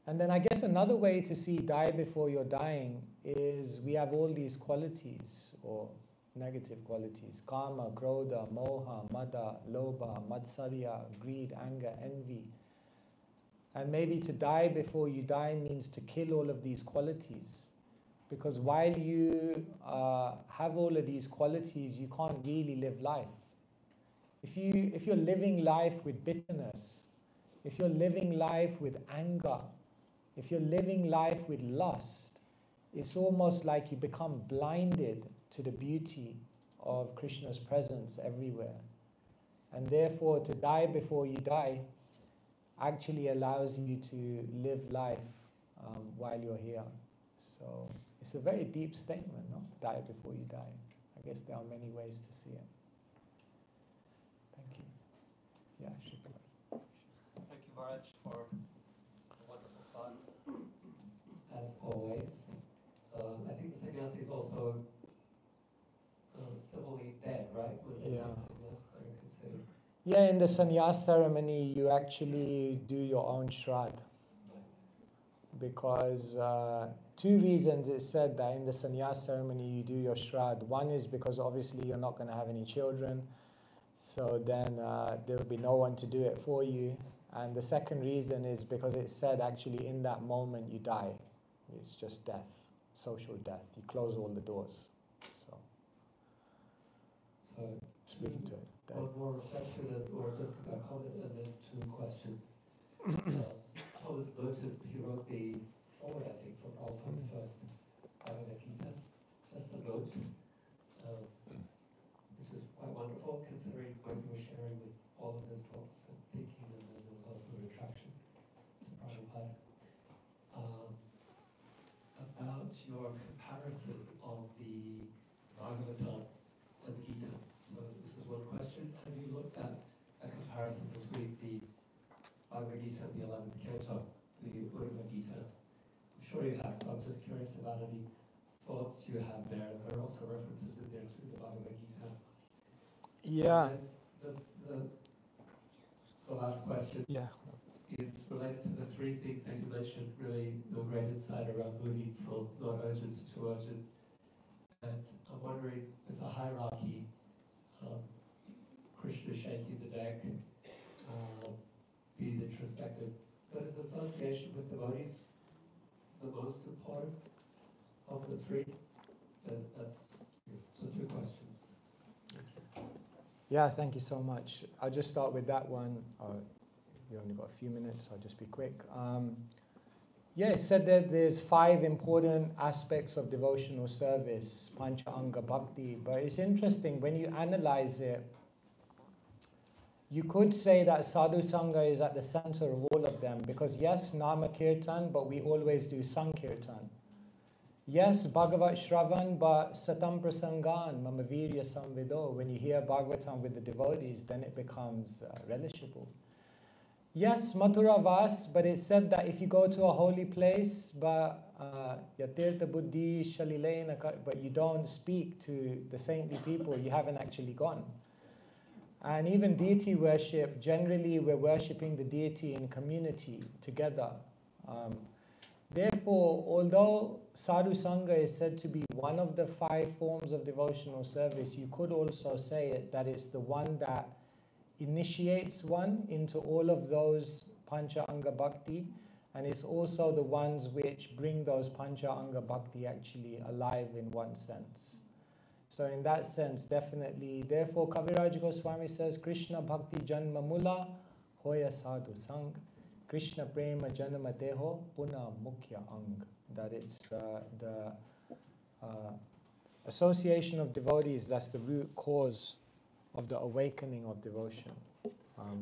And then I guess another way to see die before you're dying is we have all these qualities, or negative qualities: kama, krodha, moha, mada, lobha, matsarya, greed, anger, envy. And maybe to die before you die means to kill all of these qualities. Because while you have all of these qualities, you can't really live life. If you're living life with bitterness, if you're living life with anger, if you're living life with lust, it's almost like you become blinded to the beauty of Krishna's presence everywhere. And therefore, to die before you die actually allows you to live life while you're here. So it's a very deep statement, no? Die before you die. I guess there are many ways to see it. Thank you. Yeah, Shukla. Thank you, Maharaj, for a wonderful class. As always, I think the sannyasi is also civilly dead, right? Yeah. Sannyas that are considered. Yeah, in the sannyas ceremony, you actually do your own shraddha. Because two reasons it's said that in the sannyas ceremony you do your shraddha. One is because obviously you're not going to have any children, so then there will be no one to do it for you. And the second reason is because it's said actually in that moment you die. It's just death, social death. You close all the doors. So Speaking to it. one more reflection or just a comment and then two questions. Thomas Merton, he wrote the foreword, I think, for Prabhupada's first Bhagavad Gita. Just a note, which is quite wonderful considering what you were sharing with all of his books and thinking, and then there was also a retraction to Prabhupada. About your comparison of the Bhagavatam and the Gita. So this is one question. Have you looked at a comparison between the Bhagavad Gita and the 11th canto, the Bhagavad Gita? I'm sure you have, so I'm just curious about any thoughts you have there. There are also references in there to the Bhagavad Gita. Yeah. The last question is related to the three things that you mentioned, really no great insight around moving from non-urgent to urgent. And I'm wondering, with the hierarchy, Krishna shaking the deck, being introspective, but is association with devotees the most important of the three? That's so two questions. Yeah, thank you so much. I'll just start with that one. We only got a few minutes, I'll just be quick. Yeah, it said that there's 5 important aspects of devotional service, Pancha Anga Bhakti, but it's interesting, when you analyze it, you could say that Sadhu Sangha is at the center of all of them, because yes, Nama Kirtan, but we always do Sankirtan. Yes, Bhagavat Shravan, but Satam Prasangan, Mama Virya Samvido. When you hear Bhagavatam with the devotees, then it becomes relishable. Yes, Mathura Vas, but it said that if you go to a holy place, but Yatirtha Buddhi Shalilena, but you don't speak to the saintly people, you haven't actually gone. And even deity worship, generally we're worshipping the deity in community, together. Therefore, although Sadhu Sangha is said to be one of the 5 forms of devotional service, you could also say that it's the one that initiates one into all of those Pancha Anga Bhakti, and it's also the ones which bring those Pancha Anga Bhakti actually alive in one sense. So in that sense, definitely, therefore Kaviraj Goswami says, Krishna Bhakti Janma Mula Hoya Sadhu Sang, Krishna Prema Janma Deho Puna Mukhya Ang. That it's the association of devotees, that's the root cause of the awakening of devotion.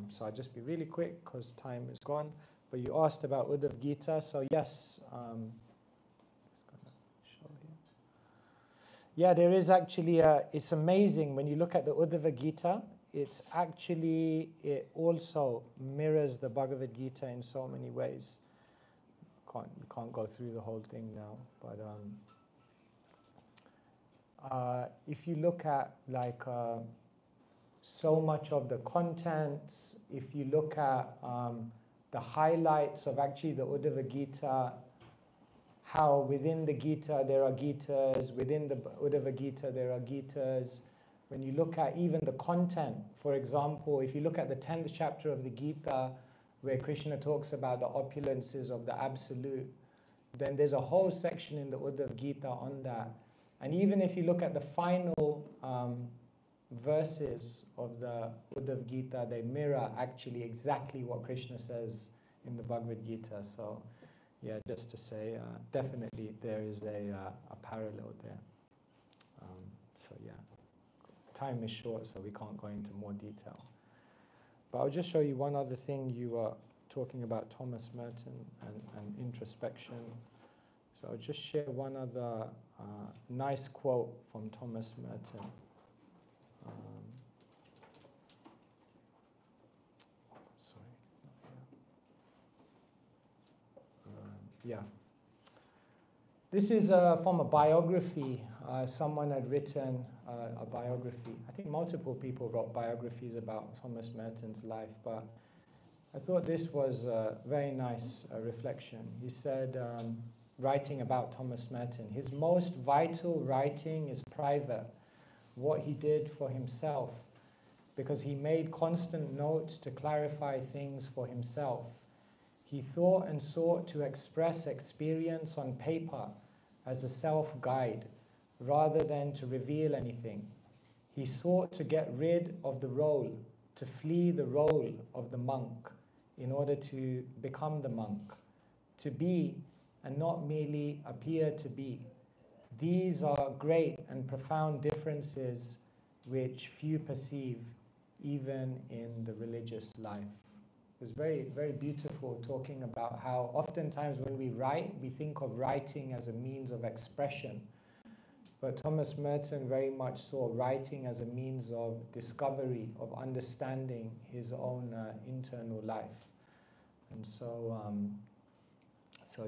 So I'll just be really quick because time is gone. But you asked about Uddhav Gita, so yes, yeah, there is actually it's amazing when you look at the Uddhava Gita, it also mirrors the Bhagavad Gita in so many ways. Can't go through the whole thing now, but if you look at like so much of the contents, if you look at the highlights of actually the Uddhava Gita, how within the Gita there are Gitas, within the Uddhava Gita there are Gitas. When you look at even the content, for example, if you look at the 10th chapter of the Gita, where Krishna talks about the opulences of the Absolute, then there's a whole section in the Uddhava Gita on that. And even if you look at the final verses of the Uddhava Gita, they mirror actually exactly what Krishna says in the Bhagavad Gita. So yeah, just to say, definitely there is a parallel there. So yeah, time is short, so we can't go into more detail. But I'll just show you one other thing. You were talking about Thomas Merton and introspection. So I'll just share one other nice quote from Thomas Merton. Yeah. This is from a biography. Someone had written a biography. I think multiple people wrote biographies about Thomas Merton's life, but I thought this was a very nice reflection. He said, writing about Thomas Merton, his most vital writing is private, what he did for himself, because he made constant notes to clarify things for himself. He thought and sought to express experience on paper as a self-guide, rather than to reveal anything. He sought to get rid of the role, to flee the role of the monk, in order to become the monk, to be and not merely appear to be. These are great and profound differences which few perceive, even in the religious life. It was very, very beautiful, talking about how oftentimes when we write, we think of writing as a means of expression. But Thomas Merton very much saw writing as a means of discovery, of understanding his own internal life. And so,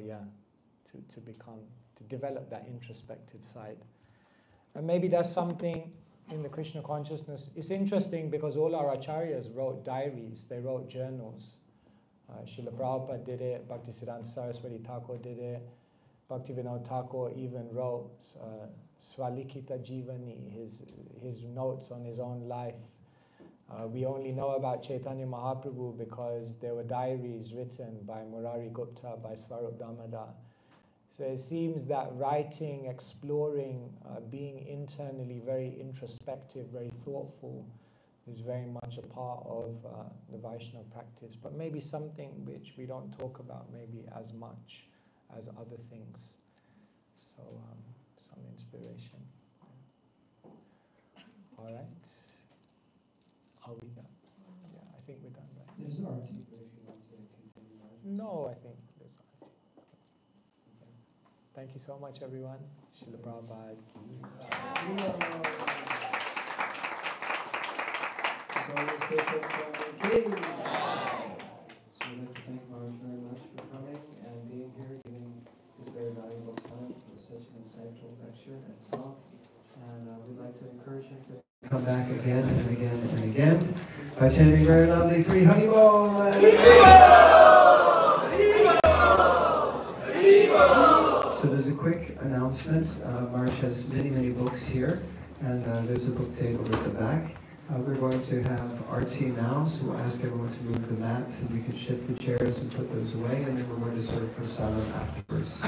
yeah, to develop that introspective side. And maybe that's something in the Krishna consciousness. It's interesting because all our acharyas wrote diaries, they wrote journals. Srila Prabhupada did it, Bhaktisiddhanta Saraswati Thakur did it, Bhaktivinoda Thakur even wrote Swalikita Jivani, his notes on his own life. We only know about Chaitanya Mahaprabhu because there were diaries written by Murari Gupta, by Swarup Damodar. So it seems that writing, exploring, being internally very introspective, very thoughtful, is very much a part of the Vaishnava practice, but maybe something which we don't talk about maybe as much as other things. So some inspiration. All right. Are we done? Yeah, I think we're done, right? There's RT, but if you want to continue. No, I think there's RT. Okay. Thank you so much, everyone. Srila Prabhupada ki. So I'd like to thank Maharaj very much for coming and being here, giving this very valuable time for such an insightful lecture and talk. And we'd like to encourage him to come back again and again and again by chanting very loudly 3 Haribol. So there's a quick announcement. Marsh has many, many books here, and there's a book table at the back. We're going to have RT now, so we'll ask everyone to move the mats, and we can shift the chairs and put those away, and then we're going to serve prasadam afterwards.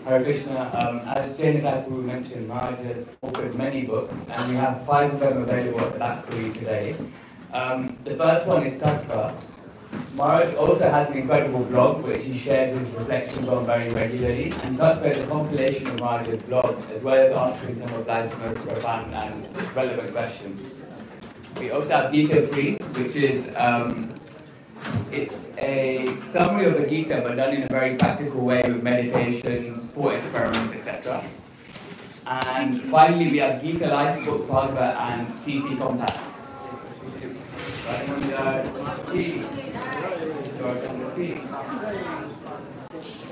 Hare Krishna, as Jane Thakur mentioned, Maharaj has offered many books, and we have 5 of them available at the back for you today. The first one is Tattva. Maharaj also has an incredible blog which he shares his reflections on very regularly, and Tattva is a compilation of Maharaj's blog, as well as answering some of life's most profound and relevant questions. We also have Gita 3, which is it's a summary of the Gita, but done in a very practical way with meditations, thought experiments, etc. And finally, we have Gita Life, Book Bhagavat, and CC Compact.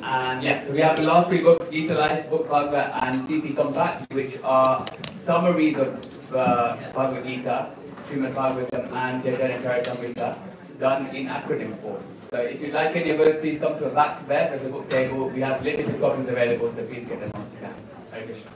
And yeah, so we have the last 3 books, Gita Life, Book Bhagavat, and CC Compact, which are summaries of Bhagavad Gita, Srimad Bhagavatam, and Chaitanya Charitamrita, done in acronym form. So if you'd like any of those, please come to the back there. There's a book table. We have limited copies available, so please get them once you can. Hare Krishna.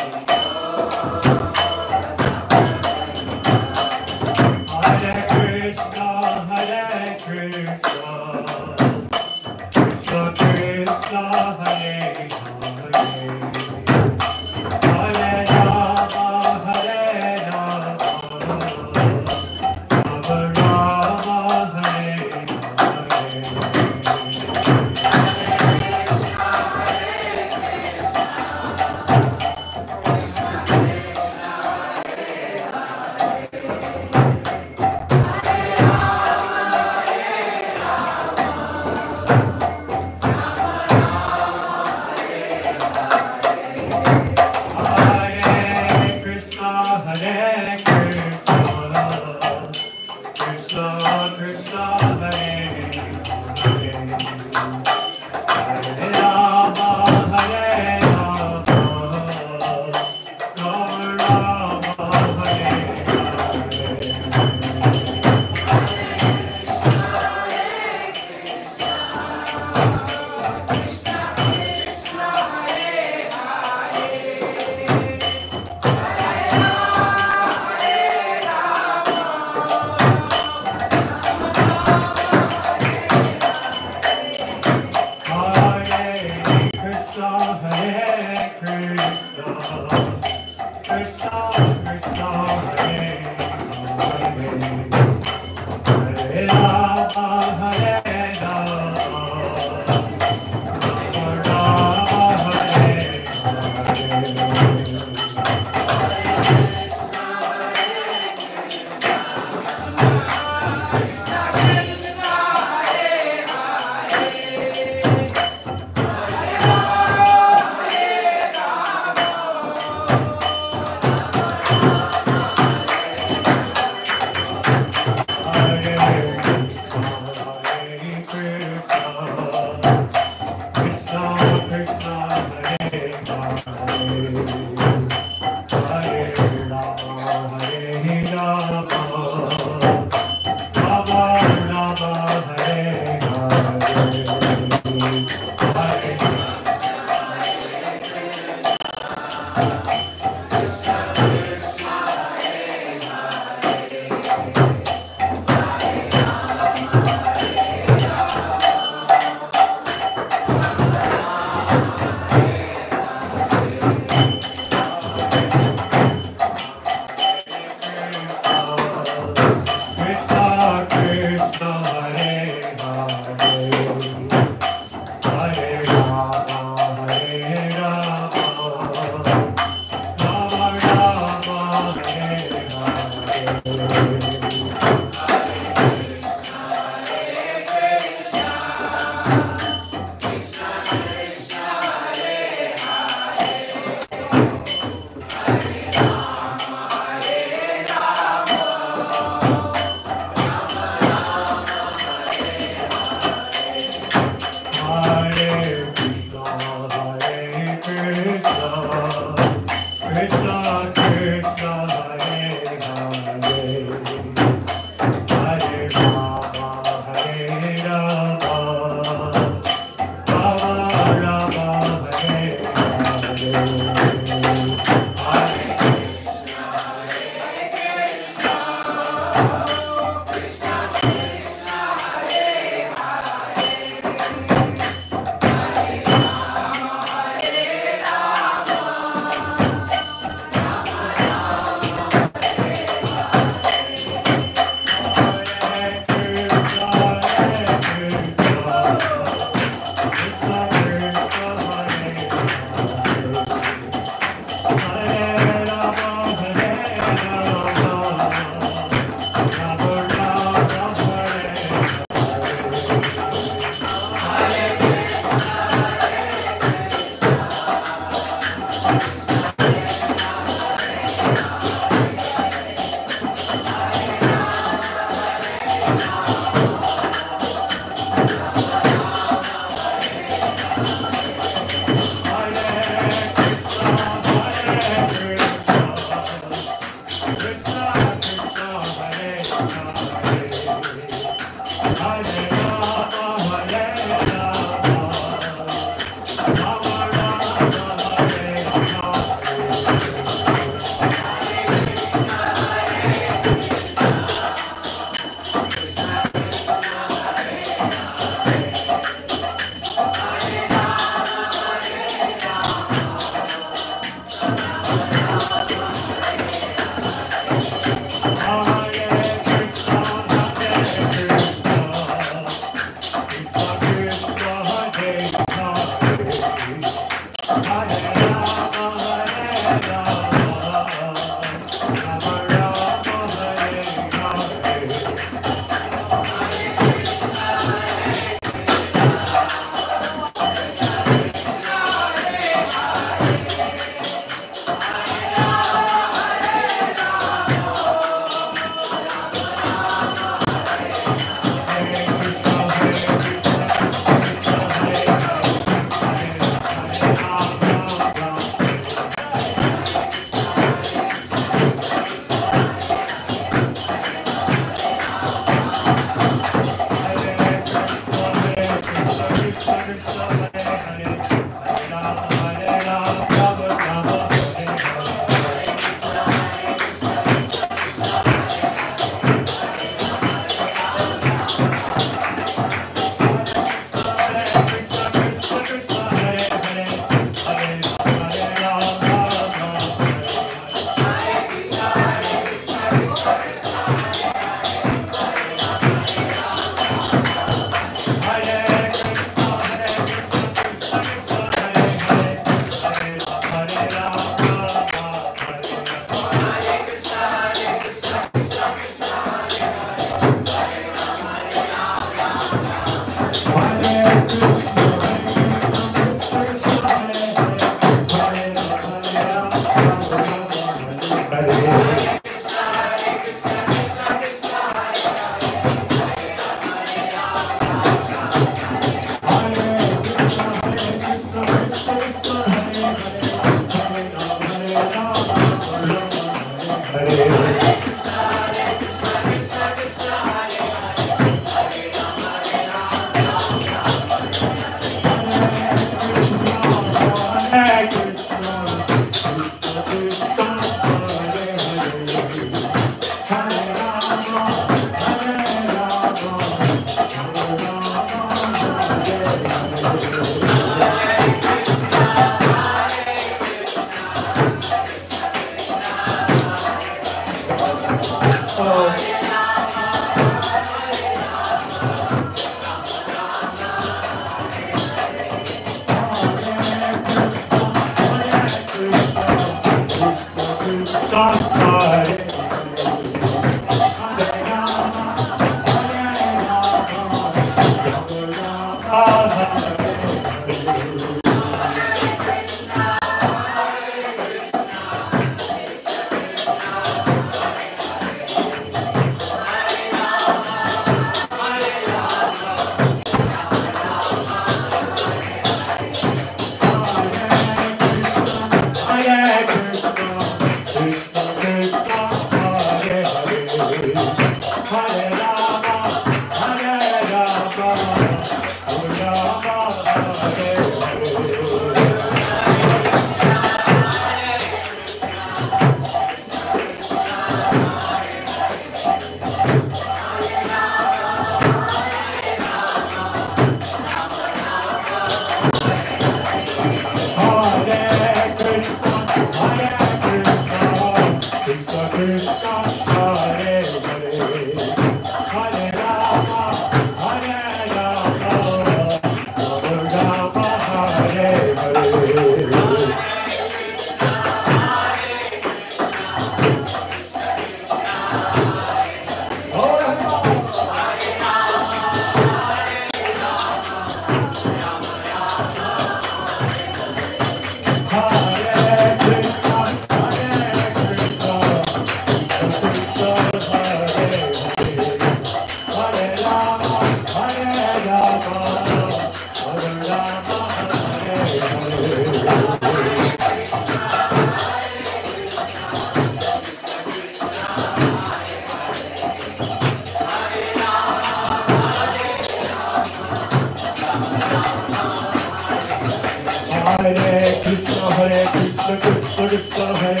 Krishna, Hare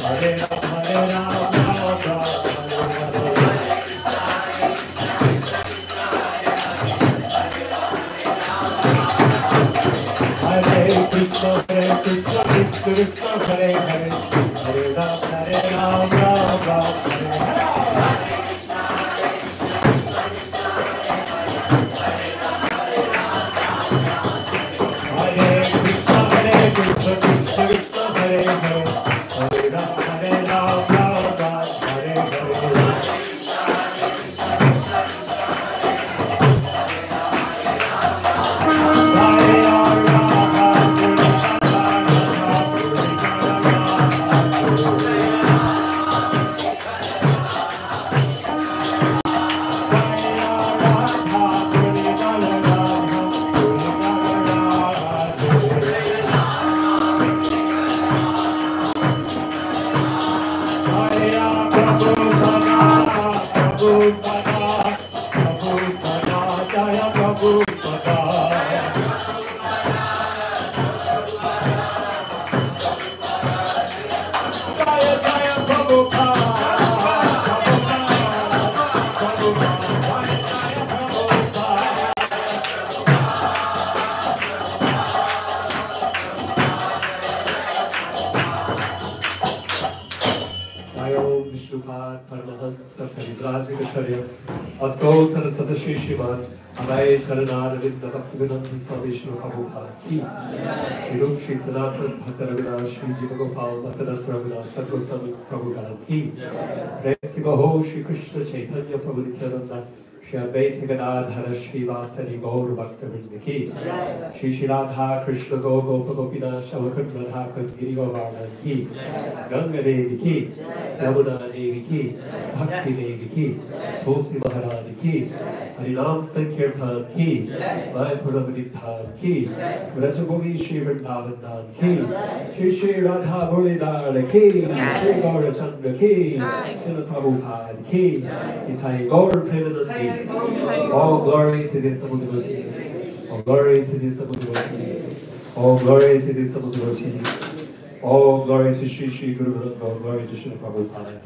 Hare, Hare Ram, Ram Ram, Hare Hare. Hare Krishna, Krishna Krishna, Hare Hare, Hare Ram, Ram Ram, Hare Hare. Hare Krishna, Krishna Krishna, Hare Hare, Hare Ram, Ram Ram, Hare Hare. Astotan Satashi Shivan, Amay Sharanaravind Bhaktivedanta Swami Shri Prabhupada Ki. Shirum Shri Sanatan Bhaktaravida Shri Jivagopal Bhattadas Ravida Sadgosami Prabhupada Ki. Presivaho Shri Krishna Chaitanya Prabhu Nityananda Shri Advaita Gadadhara Shri Vasari Gaur Bhaktavinda Ki. Shri Shri Radha Krishna Gopa Gopina Shavakut Radha Giri Govardhan Ki. Ganga Devi Ki. Yamuna Devi Ki. Bhakti Devi Ki. Tulsi Maharani Ki, Harinam Sankirtan Ki, Mayapurabhidhan Ki, Vrajagovi Shri Vrindavan Ki, Shri Shri Radha Muridhara Ki, Shri Gaura Chandra Ki, Srila Prabhupada Ki, Itai Gaur Premanandi. All glory to the Samud devotees. All glory to the Samud devotees. All glory to the Samud devotees. All glory to Shri Shri Guru Varanga. All glory to Srila Prabhupada.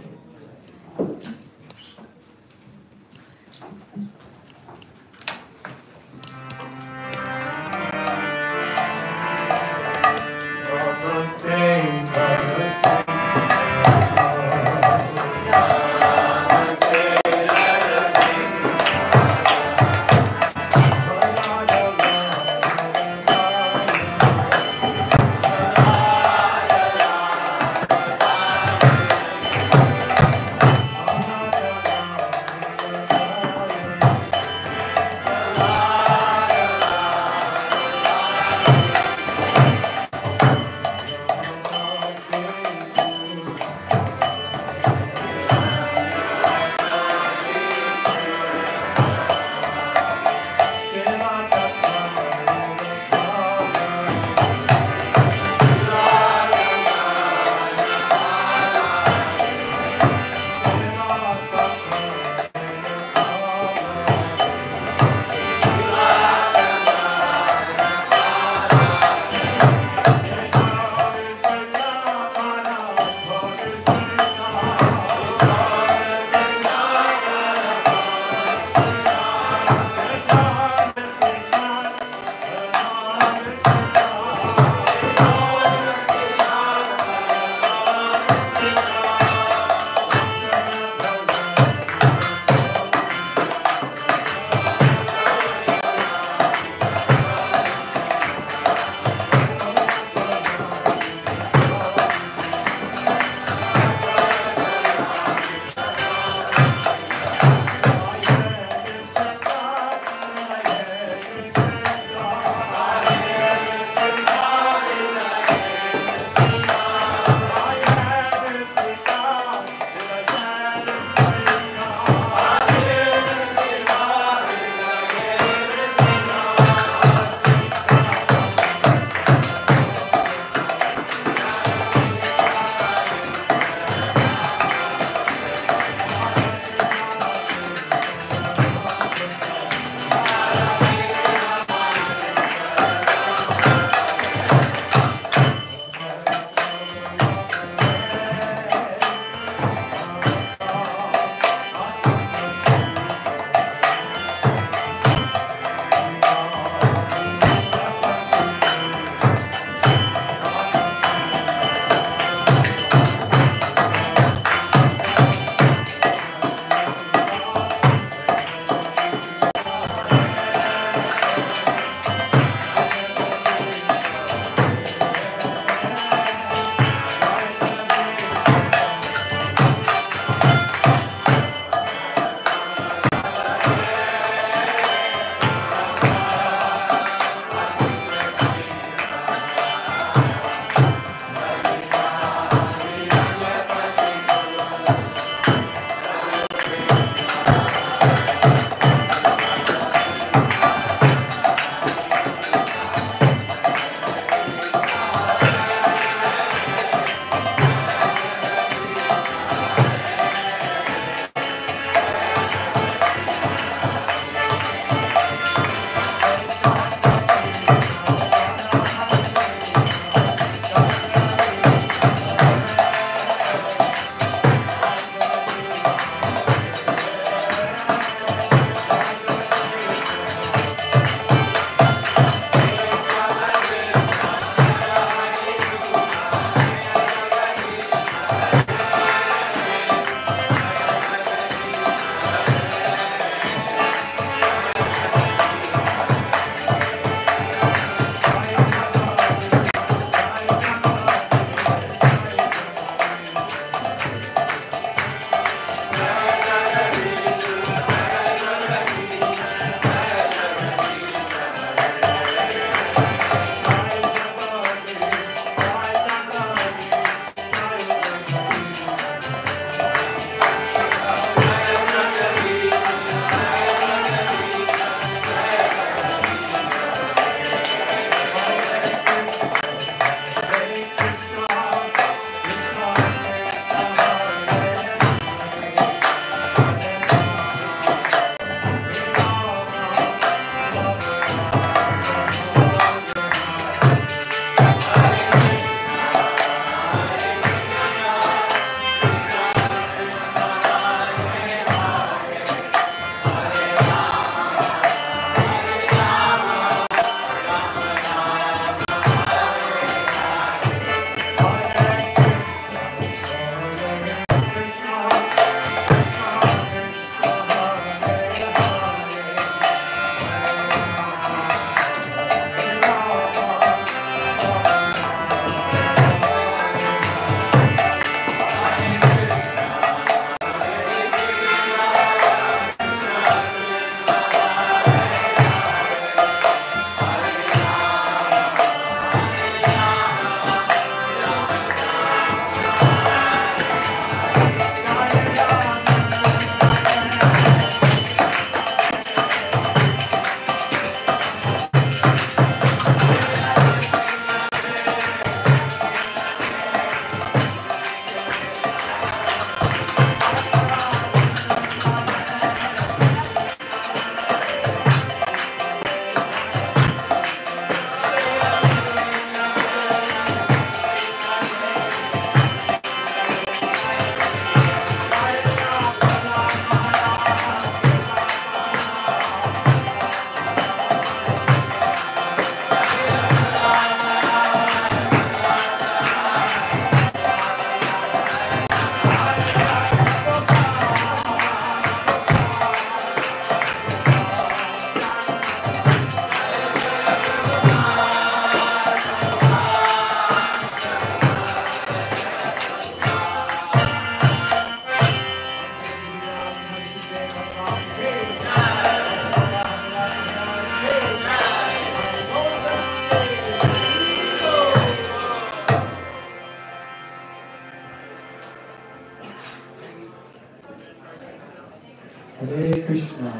Hare Krishna.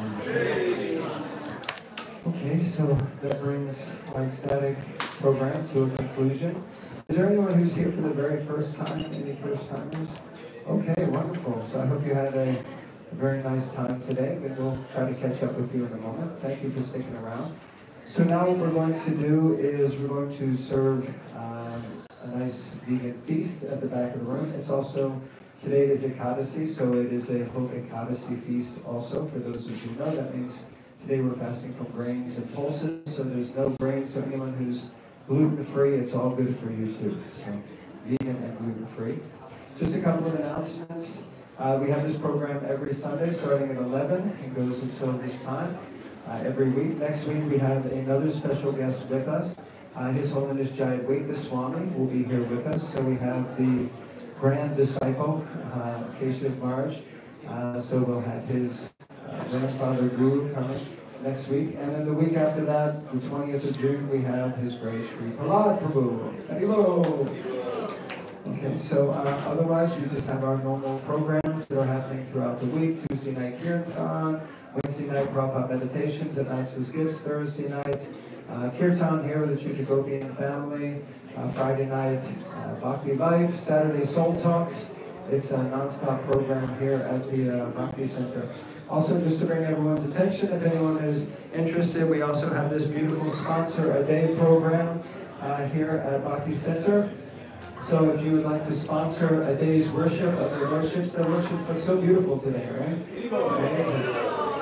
Okay, so that brings our ecstatic program to a conclusion. Is there anyone who's here for the very first time? Any first timers? Okay, wonderful. So I hope you had a very nice time today. We'll try to catch up with you in a moment. Thank you for sticking around. So now what we're going to do is we're going to serve a nice vegan feast at the back of the room. It's also, today is Ekadasi, so it is a whole Ekadasi feast also. For those of you who know, that means today we're fasting from grains and pulses, so there's no grains, so anyone who's gluten-free, it's all good for you too. So vegan and gluten-free. Just a couple of announcements. We have this program every Sunday starting at 11. It goes until this time every week. Next week we have another special guest with us. His Holiness Jayadvaita Swami will be here with us. So we have the grand disciple, Keshava Maharaj. So we'll have his grandfather Guru coming next week. And then the week after that, the 20th of June, we have his Grace Shri Prahlad Prabhu. Haribol! Okay, so otherwise we just have our normal programs that are happening throughout the week. Tuesday night Kirtan, Wednesday night Prabhupada meditations at Matchless Gifts, Thursday night Kirtan here with the Chukagopian family, Friday night Bhakti Life, Saturday Soul Talks. It's a non-stop program here at the Bhakti Center. Also, just to bring everyone's attention, if anyone is interested, we also have this beautiful Sponsor a Day program here at Bhakti Center. So if you would like to sponsor a day's worship of the worships look so beautiful today, right? Amazing.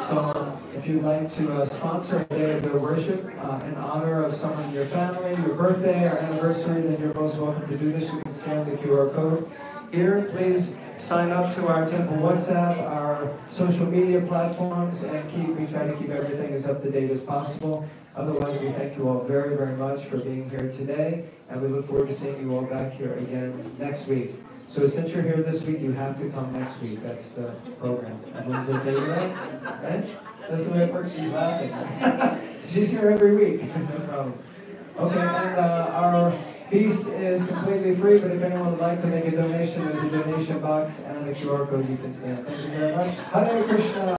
So if you'd like to sponsor a day of their worship in honor of someone in your family, your birthday or anniversary, then you're most welcome to do this. You can scan the QR code here. Please sign up to our temple WhatsApp, our social media platforms, and we try to keep everything as up to date as possible. Otherwise, we thank you all very, very much for being here today, and we look forward to seeing you all back here again next week. So since you're here this week, you have to come next week. That's the program. Everyone's okay with that? Right? That's the way it works. She's laughing. She's here every week. No problem. Okay, and our feast is completely free, but if anyone would like to make a donation, there's a donation box and a QR code you can scan. Thank you very much. Hare Krishna.